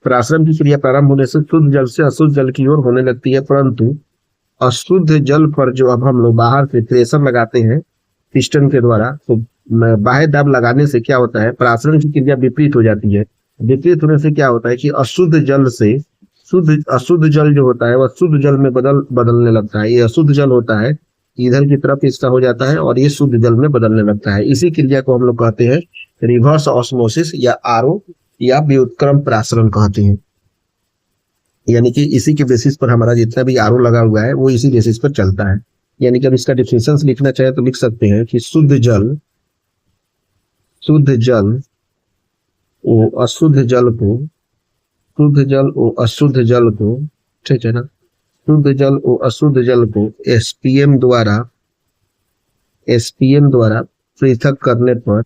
परासरण की क्रिया प्रारंभ होने से शुद्ध जल से अशुद्ध जल की ओर होने लगती है, परंतु अशुद्ध जल पर जो अब हम लोग बाहर से प्रेशर लगाते हैं पिस्टन के द्वारा, तो बाह्य दाब लगाने से क्या होता है, परासरण की क्रिया विपरीत हो जाती है। विपरीत होने से क्या होता है कि अशुद्ध जल से शुद्ध अशुद्ध जल जो होता है वह शुद्ध जल में बदलने लगता है। ये अशुद्ध जल होता है इधर की तरफ इसका हो जाता है और ये शुद्ध जल में बदलने लगता है। इसी क्रिया को हम लोग कहते हैं रिवर्स ऑस्मोसिस या आरओ या व्युत्क्रम परासरण कहते हैं। यानी कि इसी के बेसिस पर हमारा जितना भी आरओ लगा हुआ है वो इसी बेसिस पर चलता है। यानी कि अब इसका डिफिनेशन लिखना चाहे तो लिख सकते हैं कि शुद्ध जल वो अशुद्ध जल को शुद्ध जल वो अशुद्ध जल को, ठीक है ना, शुद्ध जल वो अशुद्ध जल को एसपीएम द्वारा पृथक करने पर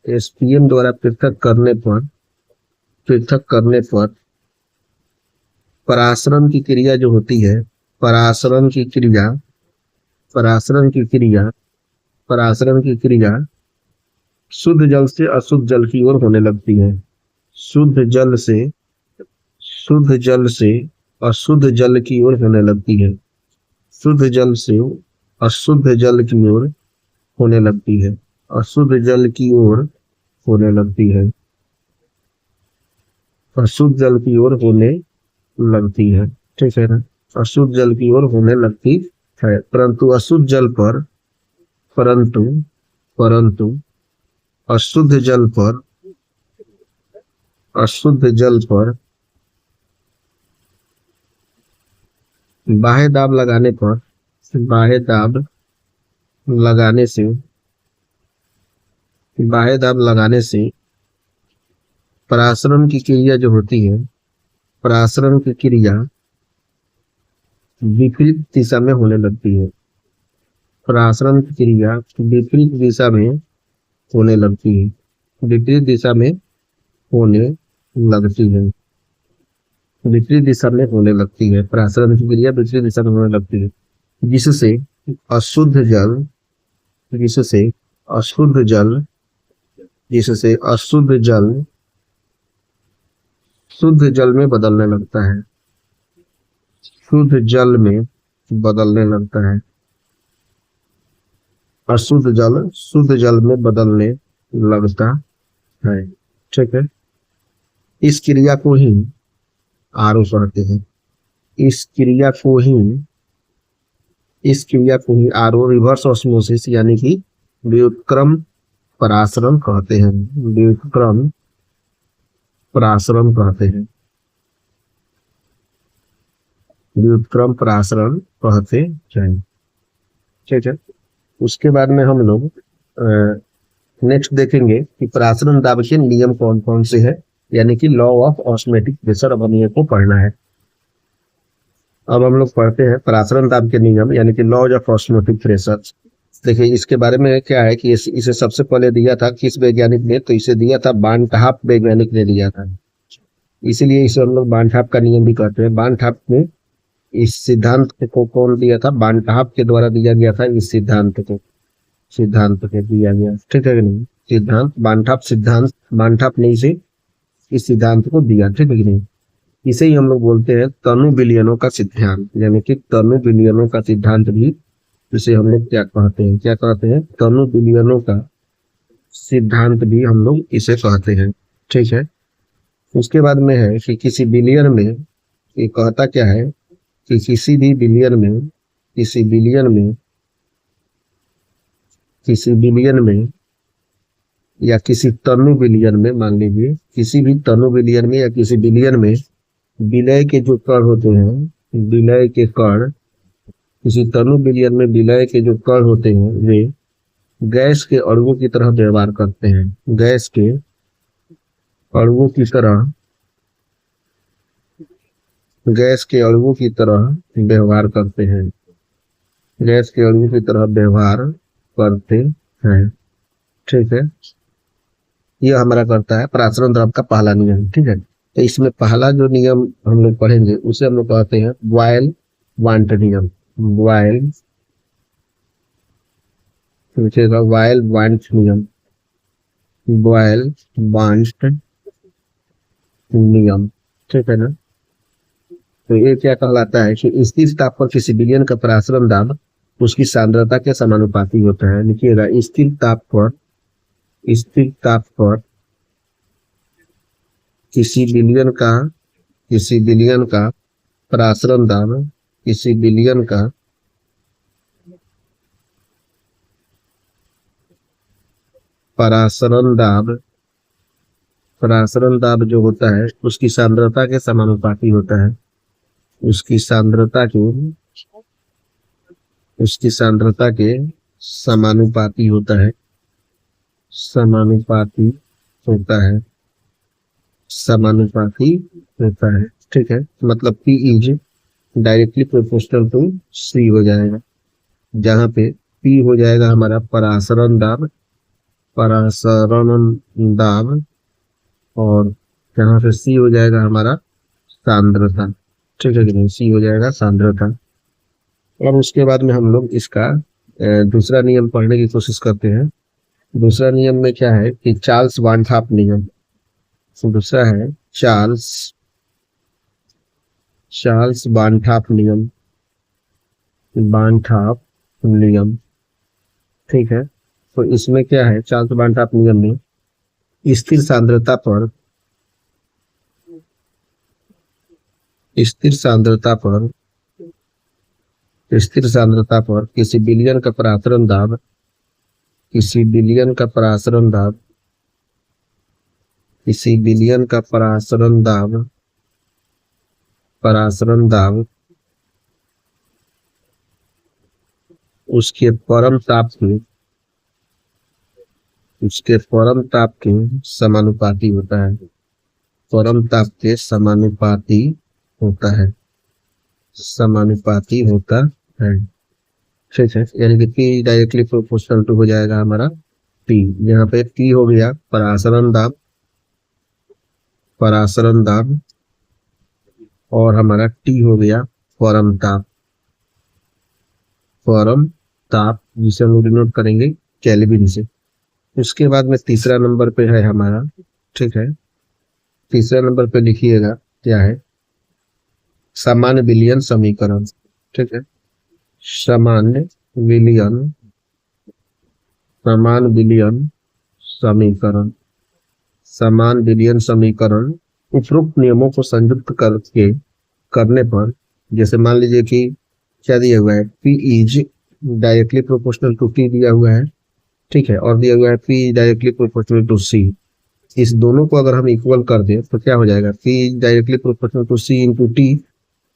एसपीएम द्वारा पृथक करने पर परासरण की क्रिया जो होती है, परासरण की क्रिया शुद्ध जल से अशुद्ध जल की ओर होने लगती है। शुद्ध जल से अशुद्ध जल की ओर होने लगती है। शुद्ध जल से अशुद्ध जल की ओर होने लगती है। अशुद्ध जल की ओर होने लगती है। अशुद्ध जल की ओर होने लगती है, ठीक है ना। अशुद्ध जल की ओर होने लगती है, परंतु अशुद्ध जल पर अशुद्ध जल पर बाह्य दाब लगाने से परासरण की क्रिया जो होती है, परासरण की क्रिया विपरीत दिशा में होने लगती है। परासरण की क्रिया विपरीत दिशा में होने लगती है। विपरीत दिशा में होने लगती है। विपरीत दिशा में होने लगती है। परासरण की क्रिया विपरीत दिशा में होने लगती है, जिससे अशुद्ध जल शुद्ध जल में बदलने लगता है। शुद्ध जल में बदलने लगता है। अशुद्ध जल शुद्ध जल में बदलने लगता है, ठीक है। इस क्रिया को ही आरओ कहते हैं। इस क्रिया को ही आरओ रिवर्स ऑस्मोसिस यानी कि व्युत्क्रम परासरण कहते हैं। व्युत्क्रम परासरण कहते हैं। व्युत्क्रम परासरण कहते हैं, ठीक है। उसके बाद में हम लोग नेक्स्ट देखेंगे कि परासरण दाब के नियम कौन कौन से है, यानी कि लॉ ऑफ ऑस्मोटिक प्रेशर। अब हमें को पढ़ना है। अब हम लोग पढ़ते हैं परासरण दाब के नियम यानी कि लॉज ऑफ ऑस्मोटिक प्रेशर। देखिए इसके बारे में क्या है कि इसे सबसे पहले दिया था किस वैज्ञानिक ने, तो इसे दिया था बानटाप वैज्ञानिक ने दिया था। इसीलिए इसे हम लोग बानटाप का नियम भी कहते हैं। बानटाप ने इस सिद्धांत को कौन दिया था, बानटाप के द्वारा दिया गया था। इस सिद्धांत को दिया गया, ठीक है कि नहीं। बानटाप ने इसे इस सिद्धांत को दिया, ठीक है कि नहीं। इसे ही हम लोग बोलते हैं तनु विलयनों का सिद्धांत, यानी कि तनु विलयनों का सिद्धांत भी इसे हम लोग क्या कहते हैं, तनु विलयनों का सिद्धांत भी हम लोग इसे कहते हैं, ठीक है। उसके बाद में है कि किसी विलयन में ये कहता क्या है कि किसी विलयन में या किसी तनु विलयन में, मान लीजिए किसी भी तनु विलयन में या किसी विलयन में विलय के जो कण होते हैं, किसी तनु विलयन में विलय के जो कण होते हैं वे गैस के अणुओं की तरह व्यवहार करते हैं। गैस के अणुओं की तरह, गैस के अणुओं की तरह व्यवहार करते हैं, गैस के अणुओं की तरह व्यवहार करते हैं। ठीक है, यह हमारा करता है परासरण द्रव का पहला नियम। ठीक है, तो इसमें पहला जो नियम हम लोग पढ़ेंगे उसे हम लोग कहते हैं बॉयल वांट नियम। बॉयल, बॉयल वांट नियम, बॉयल वांट नियम। ठीक है ना, तो ये क्या कहलाता है कि स्थिर ताप पर किसी विलयन का परासरण दाब उसकी सांद्रता के समानुपाती होता है। लिखिएगा, स्थिर ताप पर, स्थिर ताप पर किसी विलयन का, किसी विलयन का परासरण दाब, किसी विलयन का परासरण दाब, परासरण दाब जो होता है उसकी सांद्रता के समानुपाती होता है, उसकी सांद्रता के, उसकी सांद्रता के समानुपाती होता है, समानुपाती होता है, समानुपाती होता है। ठीक है, मतलब P is directly proportional to C हो जाएगा, जहां पे P हो जाएगा हमारा परासरण दाब, परासरण दाब, और जहां पे C हो जाएगा हमारा सांद्रता। ठीक है कि नहीं, C हो जाएगा सांद्रता। और उसके बाद में हम लोग इसका दूसरा नियम पढ़ने की कोशिश करते हैं। दूसरा नियम में क्या है कि चार्ल्स वानथाप नियम। दूसरा है चार्ल्स, चार्ल्स वानथाप नियम, वानथाप नियम। ठीक है, तो इसमें क्या है, चार्ल्स वानथाप नियम में स्थिर सांद्रता पर, स्थिर सांद्रता पर, स्थिर सांद्रता पर किसी विलयन का परासरण दाब, किसी विलयन का परासरण दाब, किसी विलयन का परासरण दाब, परासरण दाब उसके परम ताप के, उसके परम ताप के समानुपाती होता है, परम ताप के समानुपाती होता है, समानुपाती होता है। ठीक है, यानी कि P डायरेक्टली प्रोपोर्शनल टू हो जाएगा हमारा P। यहाँ पे P हो गया परासरण दाब, परासरण दाब, और हमारा T हो गया परम ताप, परम ताप, जिसे हम डिनोट करेंगे केल्विन से। उसके बाद में तीसरा नंबर पे है हमारा, ठीक है, तीसरा नंबर पे लिखिएगा क्या है, सामान्य विलयन समीकरण। ठीक है, सामान्य विलयन, समान विलयन समीकरण, समान विलयन समीकरण उपरोक्त नियमों को संयुक्त करके करने पर, जैसे मान लीजिए कि क्या दिया हुआ है, P is directly proportional to T दिया हुआ है। ठीक है, और दिया हुआ है P directly proportional to C। इस दोनों को अगर हम इक्वल कर दें तो क्या हो जाएगा, P directly proportional to C into T।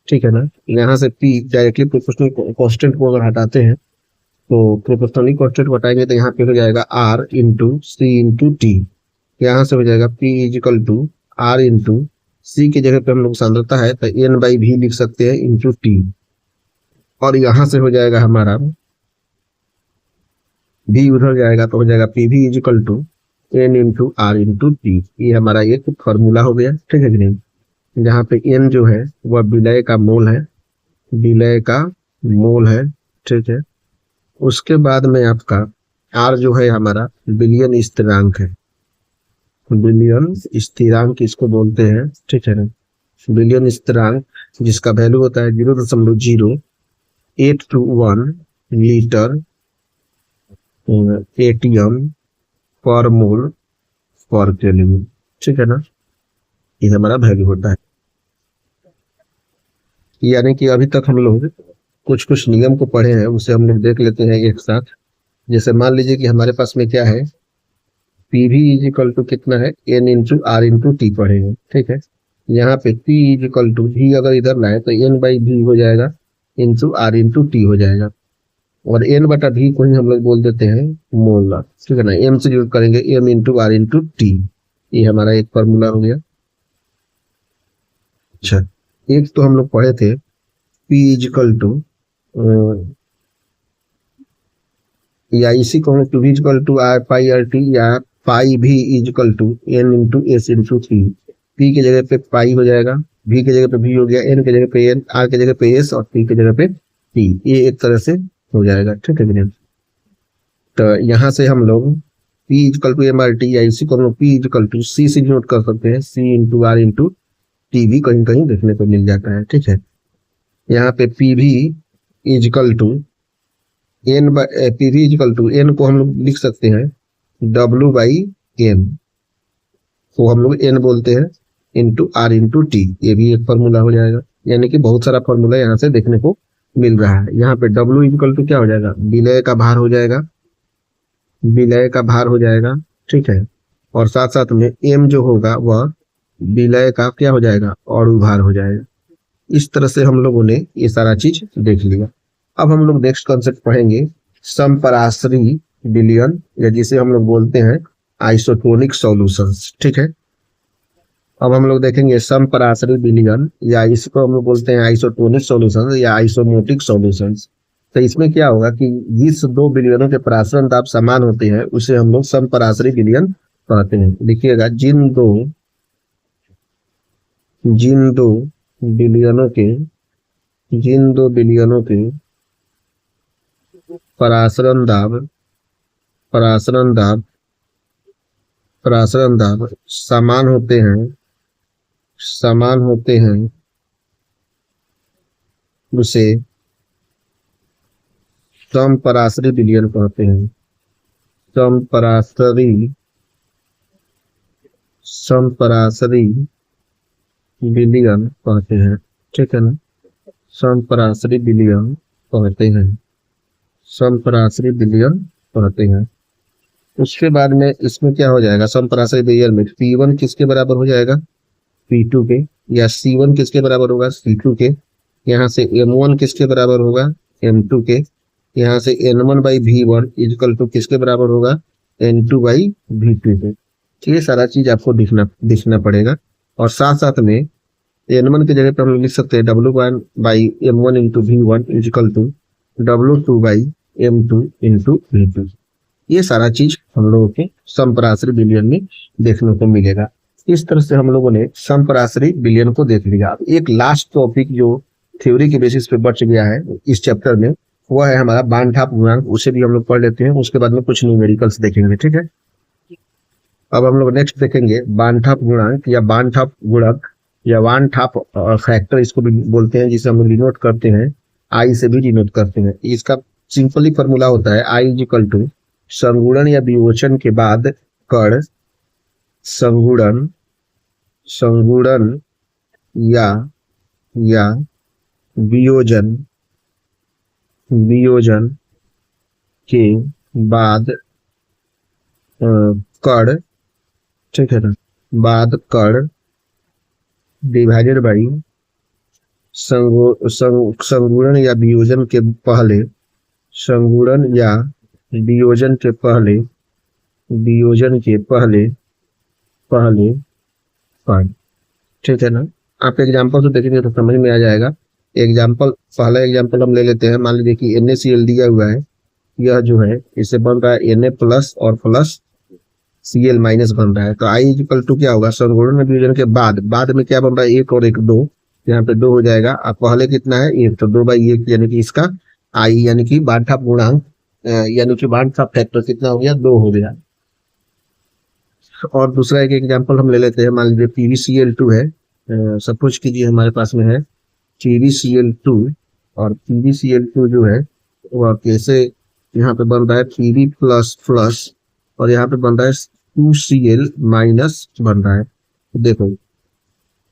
ठीक है ना, यहाँ से P डायरेक्टली प्रोपोर्शनल कांस्टेंट को अगर हटाते हैं तो प्रोपोर्शनली कांस्टेंट हटाएंगे तो यहाँ पे हो जाएगा R into C into T। यहाँ से हो जाएगा P is equal to R into C की जगह पे हम लोग सांद्रता है तो N बाई V लिख सकते हैं इंटू T। और यहाँ से हो जाएगा हमारा V उधर जाएगा तो हो जाएगा P V is equal to N into R into T. ये हमारा एक फॉर्मूला हो गया। ठीक है कि नहीं, जहाँ पे N जो है वह विलय का मोल है, विलय का मोल है। ठीक है, उसके बाद में आपका R जो है हमारा विलयन स्थिरांक है, विलयन स्थिरांक इसको बोलते हैं। ठीक है ना, विलयन स्थिरांक जिसका वैल्यू होता है 0.0821 लीटर एटीएम पर मोल पर केल्विन। ठीक है ना, ये हमारा वैल्यू होता है। यानी कि अभी तक हम लोग कुछ कुछ नियम को पढ़े हैं, उसे हम लोग देख लेते हैं एक साथ। जैसे मान लीजिए कि हमारे पास में क्या है, P V is equal to कितना है, N into R into T पढ़े हैं। ठीक है, यहाँ पे पी इज इक्वल टू भी अगर इधर लाए तो एन बाई भी हो जाएगा इंटू आर इंटू टी हो जाएगा, और एन बटा भी को ही हम लोग बोल देते हैं मोल। ठीक है ना, एम से यूज करेंगे M into R into T. ये हमारा एक फॉर्मूला हो गया। अच्छा, एक तो हम लोग पढ़े थे P इजिकल टू या इसी को हम टू भी is equal to R pi R T या पाई भी is equal to N into S into P की जगह पे पाई हो जाएगा, भी की जगह पे भी हो गया, एन की जगह पे एन, आर की जगह पे एस और टी की जगह पे टी। ये एक तरह से हो जाएगा, ठीक है भैया। तो यहाँ से हम लोग P is equal to M R T या इसी को हम लोग P इजिकल टू सी से नोट कर सकते हैं, सी इंटू आर इंटू टी भी कहीं कहीं देखने को मिल जाता है, ठीक है। यहाँ पे पी भी इजिकल टू एन पी भी इजिकल टू एन को हम लोग लिख सकते हैं डब्ल्यू बाई एन, को हम लोग एन बोलते हैं, इंटू आर इंटू टी। ये भी एक फॉर्मूला हो जाएगा। यानी कि बहुत सारा फॉर्मूला यहाँ से देखने को मिल रहा है। यहाँ पे डब्ल्यू इजिकल टू क्या हो जाएगा, विलय का भार हो जाएगा, विलय का भार हो जाएगा, ठीक है। और साथ साथ में एम जो होगा वह विलय का क्या हो जाएगा, और भार हो जाएगा। इस तरह से हम लोगों ने ये सारा चीज देख लिया। अब हम लोग नेक्स्ट कॉन्सेप्ट पढ़ेंगे समपराश्री विलयन, या जिसे हम लोग बोलते हैं आइसोटोनिक सॉल्यूशंस, ठीक है। अब हम लोग देखेंगे समपराश्री विलयन, या इसको हम लोग बोलते हैं आइसोटोनिक सॉल्यूशंस या आइसोमोटिक सॉल्यूशंस। तो इसमें क्या होगा कि जिस दो विलयनों के परासरण दाब समान होते हैं उसे हम लोग समपराश्री विलयन कहते हैं। देखिएगा, जिन दो विलयनों के परासरण दाब समान होते हैं उसे समपराश्री विलयन कहते हैं। समपराश्री विलयन कहते हैं, ठीक है ना। समपराश्री विलयन कहते हैं। उसके बाद में इसमें क्या हो जाएगा, समपराश्री विलयन में P1 किसके बराबर हो जाएगा, P2 के, या C1 किसके बराबर होगा, C2 के। यहाँ से M1 किसके बराबर होगा, M2 के। यहाँ से N1 by V1 is equal to किसके बराबर होगा, N2 बाई V2 के। ये सारा चीज आपको दिखना पड़ेगा। और साथ साथ में N1 की जगह पे हम लोग लिख सकते हैं W1 by M1 into V1 is equal to W2 by M2 into V2। ये सारा चीज हम लोगों के समपराश्री विलयन में देखने को मिलेगा। इस तरह से हम लोगों ने समपराश्री विलयन को देख लिया। एक लास्ट टॉपिक जो थ्योरी के बेसिस पे बच गया है इस चैप्टर में, वह है हमारा बांड-ठाप गुणांक। उसे भी हम लोग पढ़ लेते हैं, उसके बाद में कुछ न्यूमेरिकल्स देखेंगे, ठीक है। अब हम लोग नेक्स्ट देखेंगे बांड-ठाप गुणांक या बांड-ठाप गुणक या बांड-ठाप फैक्टर, इसको भी बोलते हैं, जिसे हम लोग डिनोट करते हैं आई से भी डिनोट करते हैं। इसका सिंपली फॉर्मूला होता है आई इजिकल टू संगुणन या वियोजन के बाद कण, संगुणन या वियोजन के बाद कण, ठीक है ना, बाद कण डिवाइडेड बाई संगुणन या वियोजन के पहले, संगुणन या वियोजन के पहले कण, ठीक है ना। आप एग्जाम्पल तो देखेंगे तो समझ में आ जाएगा। पहला एग्जाम्पल हम ले लेते हैं। मान लीजिए कि NaCl दिया हुआ है, यह जो है इससे बन रहा है Na प्लस और प्लस Cl माइनस बन रहा है। तो I इक्वल टू क्या होगा, संगुणन वियोजन के बाद में क्या बन रहा है, एक और एक दो, यहाँ पे दो हो जाएगा। अब पहले कितना है, एक, तो 2/1, यानी कि इसका I यानी कि बांड-ठाप गुणांक यानी कि बांड-ठाप फैक्टर कितना हो गया, 2 हो गया। और दूसरा एक एग्जाम्पल हम ले लेते हैं। मान लीजिए PbCl2 है, सपोज कीजिए हमारे पास में है PbCl2, और PbCl2 जो है वह कैसे यहाँ पे बन रहा है Pb प्लस प्लस, और यहाँ पे बन रहा है 2Cl माइनस बन रहा है। देखो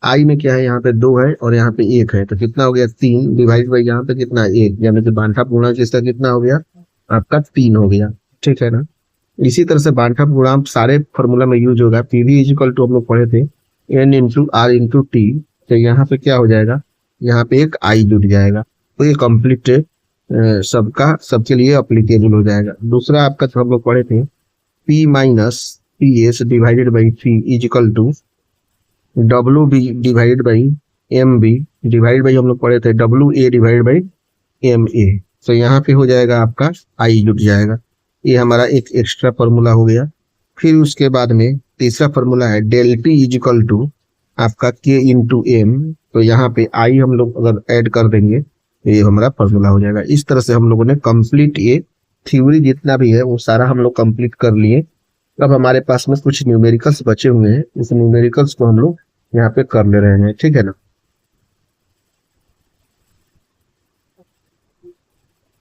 आई में क्या है, यहाँ पे 2 है और यहाँ पे 1 है, तो कितना हो गया 3 डिवाइड बाई यहाँ पे कितना 1, यानी कि बांड-ठाप गुणांक इसका कितना हो गया, आपका 3 हो गया, ठीक है ना। इसी तरह से बांड-ठाप गुणांक सारे फॉर्मूला में यूज होगा। Pv इजिकल टू हम लोग पढ़े थे N into R into T, तो यहाँ पे क्या हो जाएगा, यहाँ पे एक आई जुड़ जाएगा, तो ये कंप्लीट सबके लिए अप्लीकेबल हो जाएगा। दूसरा आपका जो हम लोग पढ़े थे P minus P S divided by P is equal to W B divided by M B divide by हम लोग पढ़े थे W A divided by M A. तो यहाँ पे हो जाएगा आपका आई जुट जाएगा। ये हमारा एक एक्स्ट्रा फार्मूला हो गया। फिर उसके बाद में तीसरा फार्मूला है del T is equal to आपका के इंटू एम। तो यहाँ पे आई हम लोग अगर ऐड कर देंगे तो ये हमारा फार्मूला हो जाएगा। इस तरह से हम लोगों ने कंप्लीट ये थ्योरी जितना भी है वो सारा हम लोग कंप्लीट कर लिए। अब हमारे पास में कुछ न्यूमेरिकल्स बचे हुए हैं, उस न्यूमेरिकल्स को हम लोग यहाँ पे कर ले रहे हैं, ठीक है ना।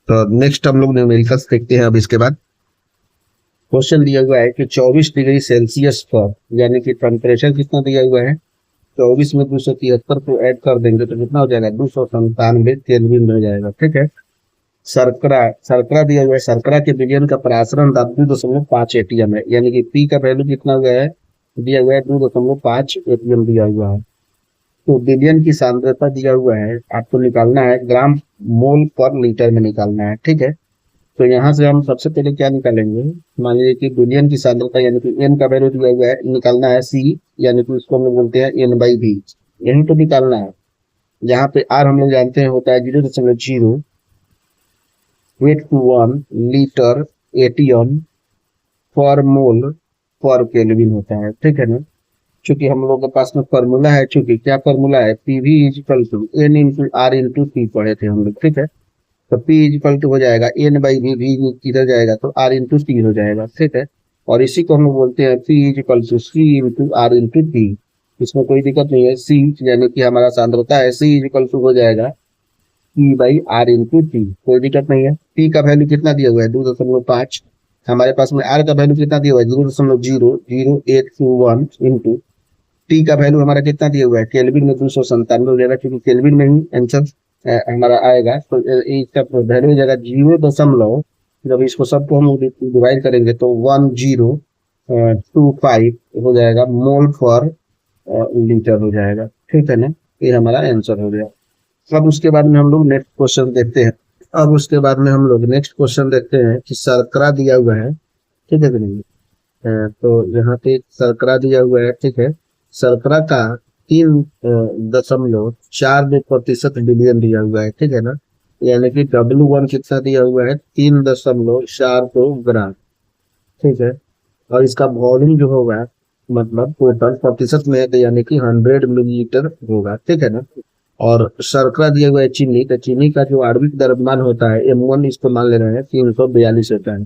तो नेक्स्ट हम लोग न्यूमेरिकल्स देखते हैं। अब इसके बाद क्वेश्चन दिया हुआ है कि 24 डिग्री सेल्सियस पर यानी कि टेम्परेचर कितना दिया हुआ है 24 में 273 को ऐड कर देंगे तो कितना हो जाएगा 297 केल्विन हो जाएगा, ठीक है। शर्करा शर्करा दिया हुआ है, शर्करा के विलयन का परासरण 2.5 एटीएम है, यानी कि पी का वैल्यू कितना हुआ है दिया हुआ है 2.5 एटीएम दिया हुआ है। तो विलयन की सांद्रता दिया हुआ है, आपको निकालना है ग्राम मोल पर लीटर में निकालना है, ठीक है। तो यहाँ से हम सबसे पहले क्या निकालेंगे, मान लीजिए कि विलयन की सांद्रता यानी कि एन का वैल्यू दिया हुआ है, निकालना है सी यानी कि उसको हम लोग बोलते हैं एन बाई वी, यही तो निकालना है। यहाँ पे आर हम लोग जानते हैं होता है 0.081 लीटर एटीएम पर मोल पर केल्विन होता है, ठीक है ना। चूंकि हम लोग के पास में फॉर्मूला है, चूंकि क्या फॉर्मूला है P V is equal to N into R into T पढ़े थे हम लोग, ठीक है। तो P इज इक्वल टू हो जाएगा एन बाई वी, वी किधर जाएगा तो R इंटू टी हो जाएगा, ठीक है। और इसी को हम लोग बोलते हैं P is equal to C into R into T. इसमें कोई दिक्कत नहीं है, सी यानी कि हमारा सांद्रता है, सी इज इक्वल टू हो जाएगा P by R into T, कोई दिक्कत नहीं है। P का वैल्यू कितना दिया हुआ है 2.5, हमारे पास में R का वैल्यू कितना दिया हुआ है 0.00821 इंटू टी का वैल्यू हमारा कितना दिया हुआ है केल्विन में 297 हो जाएगा, क्योंकि केल्विन में ही आंसर हमारा आएगा। तो इसका वैल्यू हो जाएगा 0. जब इसको सबको हम डिवाइड करेंगे तो 1025 हो जाएगा मोल फॉर लीटर हो जाएगा, ठीक है ना। ये हमारा आंसर हो गया। अब उसके बाद में हम लोग नेक्स्ट क्वेश्चन देखते हैं। अब उसके बाद में हम लोग नेक्स्ट क्वेश्चन देखते हैं कि शर्करा दिया हुआ है, ठीक है कि नहीं। तो यहाँ पे शर्करा दिया हुआ है, ठीक है। शर्करा का 3.42% बिलियन दिया हुआ है, ठीक है ना। यानी कि W1 कितना दिया हुआ है 3.42 ग्राम, ठीक है। और इसका वॉल्यूम जो होगा मतलब टोटल प्रतिशत में यानी कि 100 मिलीलीटर होगा, ठीक है ना। और शर्करा दिया हुआ है चीनी, तो चीनी का जो आणविक द्रव्यमान होता है M1 इसको मान ले रहे हैं 342 होता है।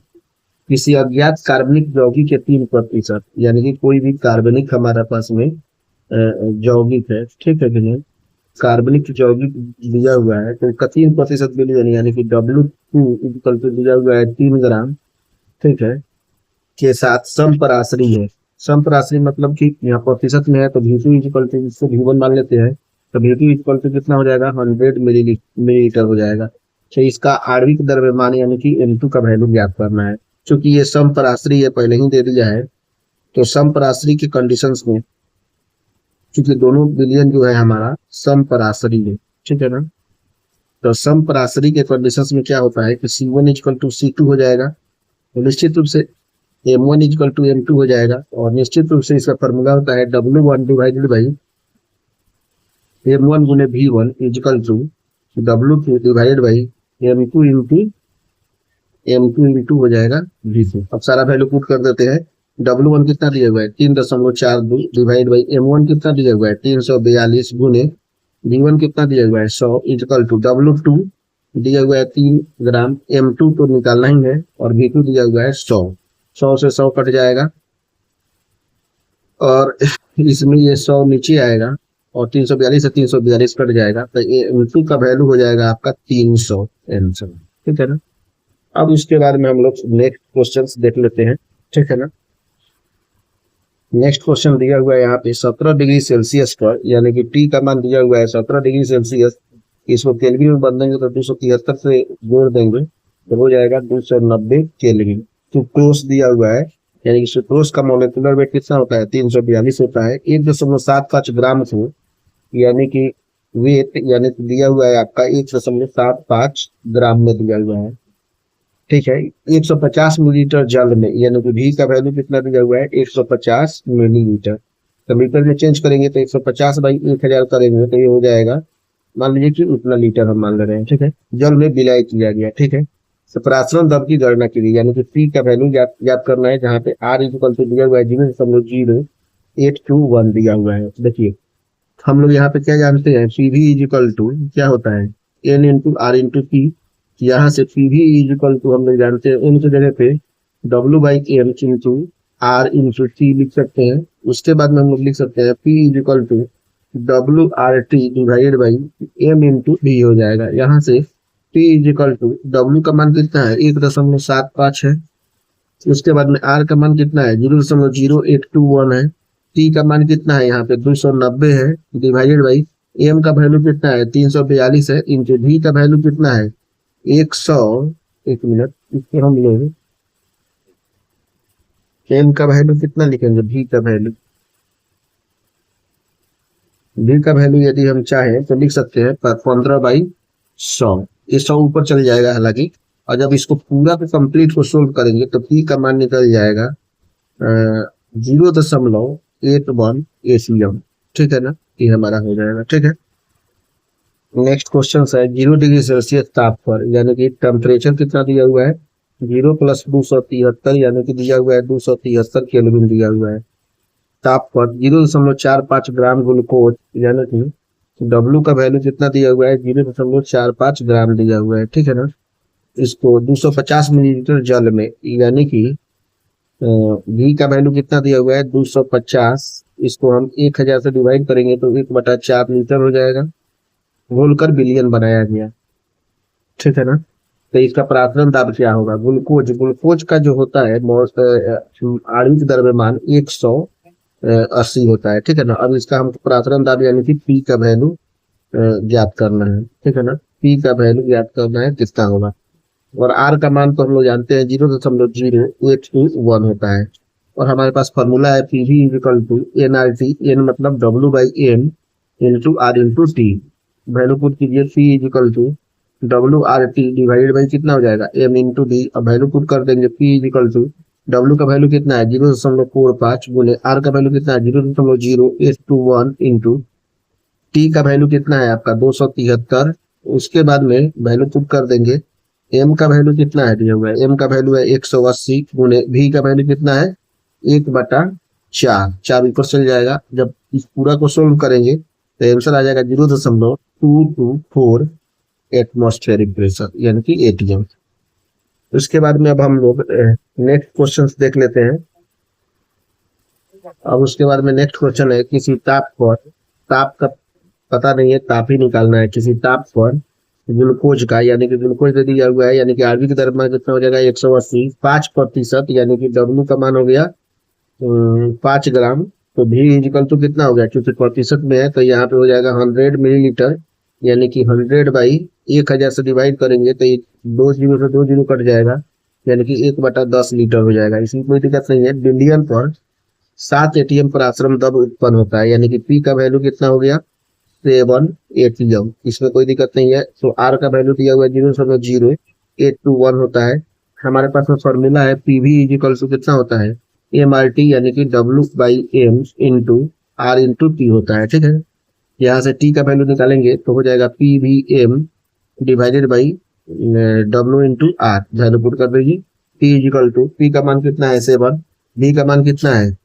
किसी अज्ञात कार्बनिक यौगिक के 3%, यानी कि कोई भी कार्बनिक हमारे पास में यौगिक है, ठीक है कि नहीं। कार्बनिक यौगिक दिया हुआ है तो इसका 3% बिलियन यानी कि W2 इक्वल टू दिया हुआ है 3 ग्राम, ठीक है, के साथ समपराश्री है। समपराश्री मतलब कि यहाँ प्रतिशत में है तो V2 इक्वल टू इसको V1 मान लेते हैं, तो V2 इक्वल टू कितना हो जाएगा 100 मिलीलीटर हो जाएगा। तो इसका आणविक द्रव्यमान यानी कि M2 का वैल्यू ज्ञात करना है। चूंकि ये समपराश्री है पहले ही दे दिया है, तो समपराश्री के कंडीशंस में क्योंकि दोनों विलयन जो है हमारा समपराश्री है, ठीक है ना। तो समपराश्री के कंडीशंस में क्या होता है कि C1 इक्वल टू C2 हो जाएगा, तो निश्चित रूप से M1 इक्वल टू M2 हो जाएगा। और निश्चित रूप से इसका फॉर्मूला होता है W1 डिवाइडेड बाई M1 गुने V1 equal to W2 divided by M2 into हो जाएगा V2। अब सारा वैल्यू पुट कर देते हैं। W1 कितना दिया हुआ है 3.42 डिवाइड बाई M1 कितना दिया हुआ है 342 गुने V1 कितना दिया हुआ है 100 इक्वल टू W2 दिया हुआ है 3 ग्राम, M2 तो निकालना ही है और V2 दिया हुआ है 100 से 100 कट जाएगा और इसमें ये 100 नीचे आएगा और 342 से 342 कट जाएगा, तो M2 का वैल्यू हो जाएगा आपका 300 आंसर, ठीक है ना। अब इसके बाद में हम लोग नेक्स्ट क्वेश्चंस देख लेते हैं, ठीक है ना। नेक्स्ट क्वेश्चन दिया हुआ है यहाँ पे 17 डिग्री सेल्सियस पर, यानी कि टी का मान दिया हुआ है 17 डिग्री सेल्सियस, इसको केल्विन में बदलेंगे तो 273 से जोड़ देंगे तो हो जाएगा 290 केल्विन। सुक्रोज दिया हुआ है, यानी कि सुक्रोज का मोलेकुलर वेट कितना होता है 342 होता है। 1.75 ग्राम को यानी कि वेट यानी कि दिया हुआ है आपका 1.75 ग्राम में दिया हुआ है। ठीक है। 150 मिलीलीटर जल में, यानी कि भी का वैल्यू कितना दिया हुआ है, 150 मिलीलीटर। तो मीटर में चेंज करेंगे तो 150 बाई 1000 करेंगे तो ये हो जाएगा, मान लीजिए कि उतना लीटर हम मान ले रहे हैं, ठीक है। जल में विलय किया गया, ठीक है। तो परासरण दर की गणना के लिए, यानी कि पी का वैल्यू ज्ञात करना है, जहाँ पे आर इक्वल टू दिया हुआ है 0.0821 दिया हुआ है। देखिए हम लोग यहाँ पे क्या जानते हैं, P V is equal to क्या होता है, N into R into P. यहाँ से P V is equal to हम लोग जानते हैं एन की जगह पे W by M into R into T लिख सकते हैं। उसके बाद में हम लोग लिख सकते हैं P is equal to W R T divided by M into D हो जाएगा। यहाँ से P is equal to W का मान कितना है, 1.75 है। उसके बाद में आर का मान कितना है, 0.0821 है। टी का मान कितना है, यहाँ पे 290 है, डिवाइडेड बाई एम का वैल्यू कितना है, 342 है, इंटू भी का वैल्यू कितना है, 100। एक मिनट, इसको हम लोग एम का वैल्यू कितना लिखेंगे, भी का वैल्यू यदि हम चाहें तो लिख सकते हैं 15/100। ये 100 ऊपर चल जाएगा हालांकि, और जब इसको पूरा के कंप्लीट को सोल्व करेंगे तो पी का मान निकल जाएगा 0.81 एसीएम, ठीक है ना। ये हमारा हो जाएगा, ठीक है। नेक्स्ट क्वेश्चन है 0 डिग्री सेल्सियस ताप पर, यानी कि टेम्परेचर कितना दिया हुआ है, 0 + 273, यानी कि दिया हुआ है 273 केल्विन दिया हुआ है। ताप पर 0.45 ग्राम ग्लूकोज, यानी कि डब्ल्यू का वैल्यू कितना दिया हुआ है, 0.45 ग्राम दिया हुआ है, ठीक है ना। इसको 250 मिलीलीटर जल में, यानी कि घी का वैल्यू कितना दिया हुआ है, 250। इसको हम 1000 से डिवाइड करेंगे तो 1/4 लीटर हो जाएगा। घोलकर विलयन बनाया गया, ठीक है ना। तो इसका प्राथमिक दाब क्या होगा, ग्लूकोज, ग्लूकोज का जो होता है आणविक द्रव्यमान 180 होता है, ठीक है ना। अब इसका हमको प्राथमिक दाब यानी कि पी का वैल्यू ज्ञात करना है, ठीक है ना। पी का वैल्यू ज्ञात करना है कितना होगा, और आर का मान तो हम लोग जानते हैं 0.0821 होता है। और हमारे पास फॉर्मूला है P V equal to n R T, n मतलब W by M into R into T. Value put कीजिए, P equal to W R T divided by कितना हो जाएगा, एम इंटू डी। अब वैल्यू पुट कर देंगे, P equal to W का value कितना है 0.45 गुने आर का वैल्यू कितना है 0.0821 इंटू टी का वैल्यू कितना है आपका 273। उसके बाद में वैल्यू पुट कर देंगे, एम का वैल्यू कितना है दिया हुआ है, एम का वैल्यू है 180 गुने भी का वैल्यू कितना है 1/4, 4 ऊपर चल जाएगा। जब इस पूरा को सोल्व करेंगे तो आंसर आ जाएगा 0.224 एटमॉस्फेरिक प्रेशर, यानी कि एटीएम। उसके बाद में अब हम लोग नेक्स्ट क्वेश्चन देख लेते हैं। अब उसके बाद में नेक्स्ट क्वेश्चन है, किसी ताप पर, ताप का पता नहीं है, ताप ही निकालना है। किसी ताप पर ग्लूकोज का, यानी कि ग्लूकोज दे दिया हुआ है, यानी कि आरबी की द्रव्यमान कितना हो जाएगा 180, 5%, यानी कि डब्ल्यू का मान हो गया 5 ग्राम। तो भी इजिकल टू कितना हो गया, क्योंकि प्रतिशत में है तो यहाँ पे हो जाएगा 100 मिलीलीटर, यानी कि 100/1000 से डिवाइड करेंगे तो 2 जीरो से 2 जीरो कट जाएगा, यानी कि 1/10 लीटर हो जाएगा। इसमें कोई दिक्कत नहीं है। बिलियन पर 7 एटीएम पर आश्रम तब उत्पन्न होता है, यानी कि पी का वैल्यू कितना हो गया 7 एटीएम। इसमें कोई दिक्कत नहीं है। तो आर का वैल्यू दिया हुआ है 0.0821 होता है। हमारे पास में फॉर्मूला है पी वी इजिकल टू कितना होता है एम आर टी, यानी कि W by M into R into T होता है, ठीक है। यहाँ से टी का वैल्यू निकालेंगे तो हो जाएगा P V M divided by W into R, value put कर देगी। पी इजिकल टू, पी का मान कितना है 7, बी का मान कितना है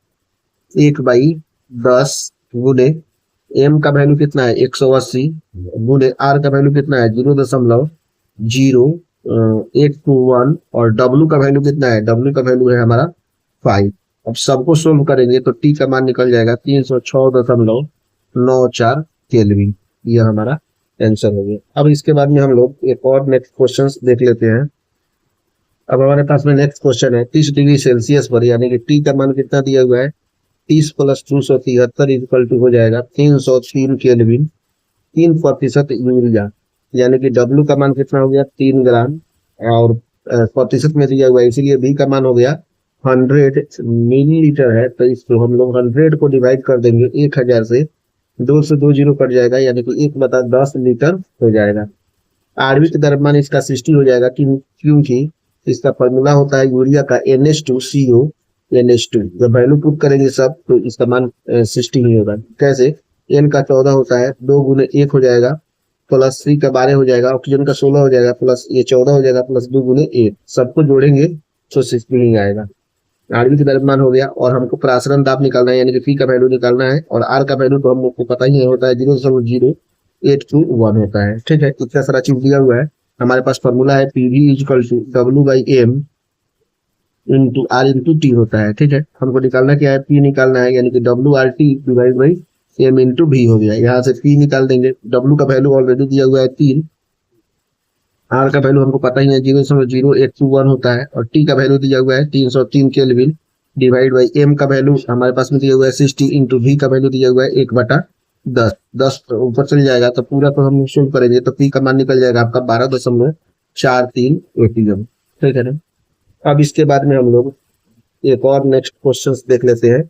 1/10 गुने एम का वैल्यू कितना है 180 गुने आर का वैल्यू कितना है 0.0821 और डब्ल्यू का वैल्यू कितना है, डब्ल्यू का वैल्यू है हमारा 5। अब सबको सोल्व करेंगे तो टी का मान निकल जाएगा 306.94 केल्विन। यह हमारा आंसर हो गया। अब इसके बाद में हम लोग एक और नेक्स्ट क्वेश्चन देख लेते हैं। अब हमारे पास में नेक्स्ट क्वेश्चन है 30 डिग्री सेल्सियस पर, यानी कि टी का मान कितना दिया हुआ है 30 + 273 इक्वल टू हो जाएगा 303 केल्विन, 3% यूरिया, यानी कि डब्ल्यू का मान कितना हो गया 3 ग्राम और प्रतिशत में दिया हुआ है, इसीलिए बी का मान हो गया 100 मिलीलीटर है। तो इसको हम लोग 100 को डिवाइड कर देंगे 1000 से, 2 से 2 जीरो कट जाएगा, यानी कि 1/10 लीटर हो जाएगा। आणविक द्रव्यमान इसका 60 हो जाएगा, क्योंकि इसका फॉर्मूला होता है यूरिया का NH2CO NH2। जब वैल्यू पुट करेंगे सब तो इसका मान 16 ही होगा। कैसे? N का 14 होता है, 2 गुने 1 हो जाएगा, प्लस 3 का 12 हो जाएगा, ऑक्सीजन का 16 हो जाएगा, प्लस ये 14 हो जाएगा, प्लस 2 गुने 1, सबको जोड़ेंगे तो 16 आएगा। आणविक द्रव्यमान हो गया। और हमको परासरण दाब निकालना है, यानी कि पी का वैल्यू निकालना है। और आर का वैल्यू तो हम लोग को पता ही है, होता है 0.0821 होता है। ठीक है, इतना सारा चीज दिया हुआ है। हमारे पास फॉर्मूला है P V equal to W/M into R into T होता है। ठीक है, हमको निकालना क्या है? पी निकालना है, यानी कि WRT divide by M into V हो गया। यहाँ से पी निकाल देंगे। W का वैल्यू ऑलरेडी दिया हुआ है 3, आर का वैल्यू हमको पता ही है 0.0821 होता है, और टी का वैल्यू दिया हुआ है 303 केल्विन डिवाइड बाई एम का वैल्यू हमारे पास में दिया हुआ है 60 इंटू वी का वैल्यू दिया हुआ है 1/10। 10 ऊपर चले जाएगा तो पूरा तो हम सोल्व करेंगे तो पी का मान निकल जाएगा आपका 12.43 एटीएम। ठीक है ना। अब इसके बाद में हम लोग एक और नेक्स्ट क्वेश्चन देख लेते हैं।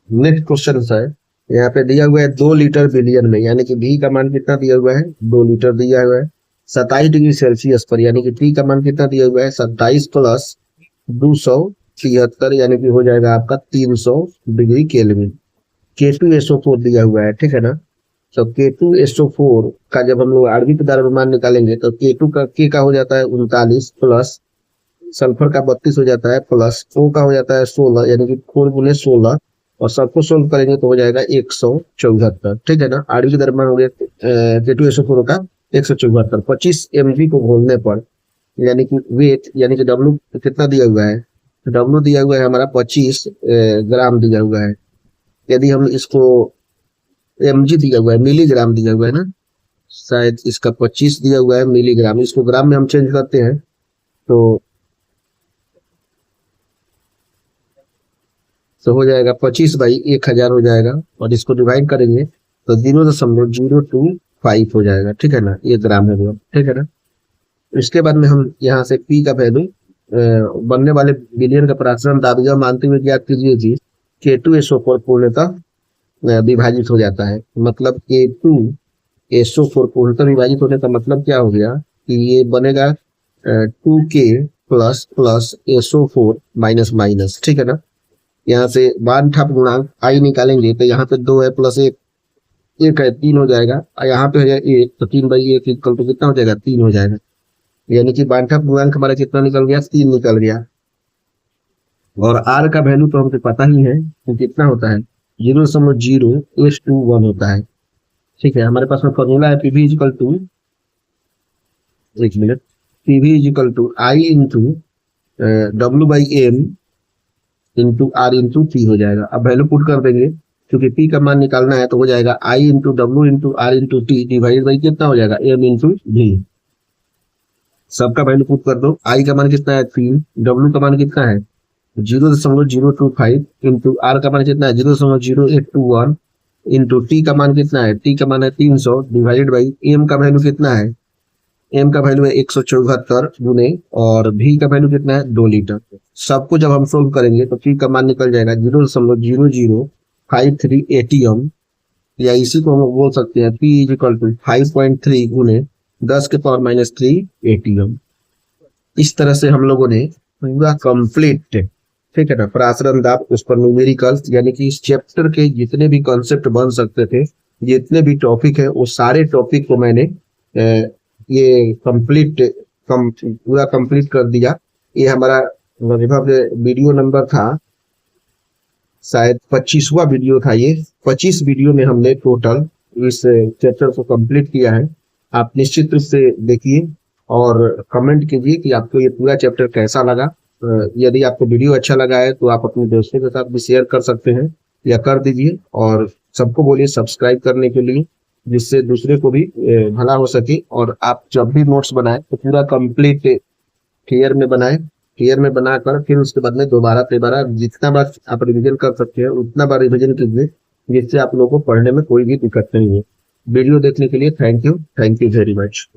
नेक्स्ट क्वेश्चन है, यहाँ पे दिया हुआ है 2 लीटर बिलियन में, यानी कि V का मान कितना दिया हुआ है? 2 लीटर दिया हुआ है 27 डिग्री सेल्सियस पर, यानी कि T का मान कितना दिया हुआ है? 27 प्लस 273, यानी कि हो जाएगा आपका 300 डिग्री केल्विन। K2SO4 दिया हुआ है। ठीक है ना। तो K2SO4 का जब हम लोग आणविक द्रव्यमान निकालेंगे तो K2 का K का हो जाता है 39, प्लस सल्फर का 32 हो जाता है, प्लस O का हो जाता है 16, यानी कि 4 गुने 16, और सबको सोल्व करेंगे तो हो जाएगा 174। ठीक है ना। आणविक द्रव्यमान हो गया K2SO4 का 174। 25 mg को घोलने पर, यानी कि वेट, यानी कि W कितना दिया हुआ है? तो W दिया हुआ है हमारा 25 ग्राम दिया हुआ है। यदि हम इसको mg दिया हुआ है, मिलीग्राम दिया हुआ है ना, शायद इसका 25 दिया हुआ है मिलीग्राम, इसको ग्राम में हम चेंज करते हैं तो हो जाएगा 25/1000 हो जाएगा, और इसको डिवाइड करेंगे तो 0.025 हो जाएगा। ठीक है ना, ये ग्राम हो गया। ठीक है ना। इसके बाद में हम यहाँ से पी का वैल्यू बनने वाले बिलियन का परासरण दाबिया मानते हुए ज्ञात कीजिए कि K2SO4 पूर्णतः विभाजित हो जाता है। मतलब K2SO4 पूर्णतः विभाजित होने का मतलब क्या हो गया कि ये बनेगा 2K plus plus SO4 minus minus. ठीक है ना। यहाँ से बानठा गुणांक आई निकालेंगे तो यहाँ पे 2 है प्लस 1 है, 3 हो जाएगा, और यहाँ पे है 1, तो 3/1 इक्वल टू कितना हो जाएगा? 3 हो जाएगा। यानी कि बानठा गुणांक हमारा कितना निकल गया? 3 निकल गया। और आर का वैल्यू तो हमको पता ही है तो कितना होता है? 0.0821 होता है। ठीक है, हमारे पास में फॉर्मूला है पीवी इक्वल टू, एक minute, P V equal to I into W/M into R into T हो जाएगा। अब वैल्यू पुट कर देंगे, क्योंकि पी का मान निकालना है तो हो जाएगा I into W into R into T divide by कितना हो जाएगा? M into V. सबका वैल्यू पुट कर दो। आई का मान कितना है? 3। डब्ल्यू का मान कितना है? 0.025 इंटू आर का मान कितना है? 0.0821 इंटू टी का मान कितना है? टी का मान है 300 डिवाइडेड बाई एम का वैल्यू कितना है? एम का वैल्यू है 174 गुने, और भी का वैल्यू कितना है? 2 लीटर। सबको जब हम सोल्व करेंगे तो पी का मान निकल जाएगा 0.0053 एटीएम, या इसी को हम बोल सकते हैं पी इज इक्वल टू 5.3 गुने 10⁻³ एटीएम। इस तरह से हम लोगों ने पूरा कंप्लीट, ठीक है ना, परासरण दाब, उस पर न्यूमेरिकल्स, यानी कि इस चैप्टर के जितने भी कॉन्सेप्ट बन सकते थे, जितने भी टॉपिक है, वो सारे टॉपिक को मैंने ये पूरा कंप्लीट कर दिया। ये हमारा लगभग वीडियो नंबर था, शायद 25वां वीडियो था ये। 25 वीडियो में हमने टोटल इस चैप्टर को कंप्लीट किया है। आप निश्चित रूप से देखिए और कमेंट कीजिए कि आपको ये पूरा चैप्टर कैसा लगा। यदि आपको वीडियो अच्छा लगा है तो आप अपने दोस्तों के साथ भी शेयर कर सकते हैं या कर दीजिए, और सबको बोलिए सब्सक्राइब करने के लिए, जिससे दूसरे को भी भला हो सके। और आप जब भी नोट्स बनाए तो पूरा कंप्लीट क्लियर में बनाए, क्लियर में बनाकर फिर उसके बाद में दोबारा जितना बार आप रिविजन कर सकते हैं उतना बार रिविजन कीजिए, जिससे आप लोगों को पढ़ने में कोई भी दिक्कत नहीं है। वीडियो देखने के लिए थैंक यू वेरी मच।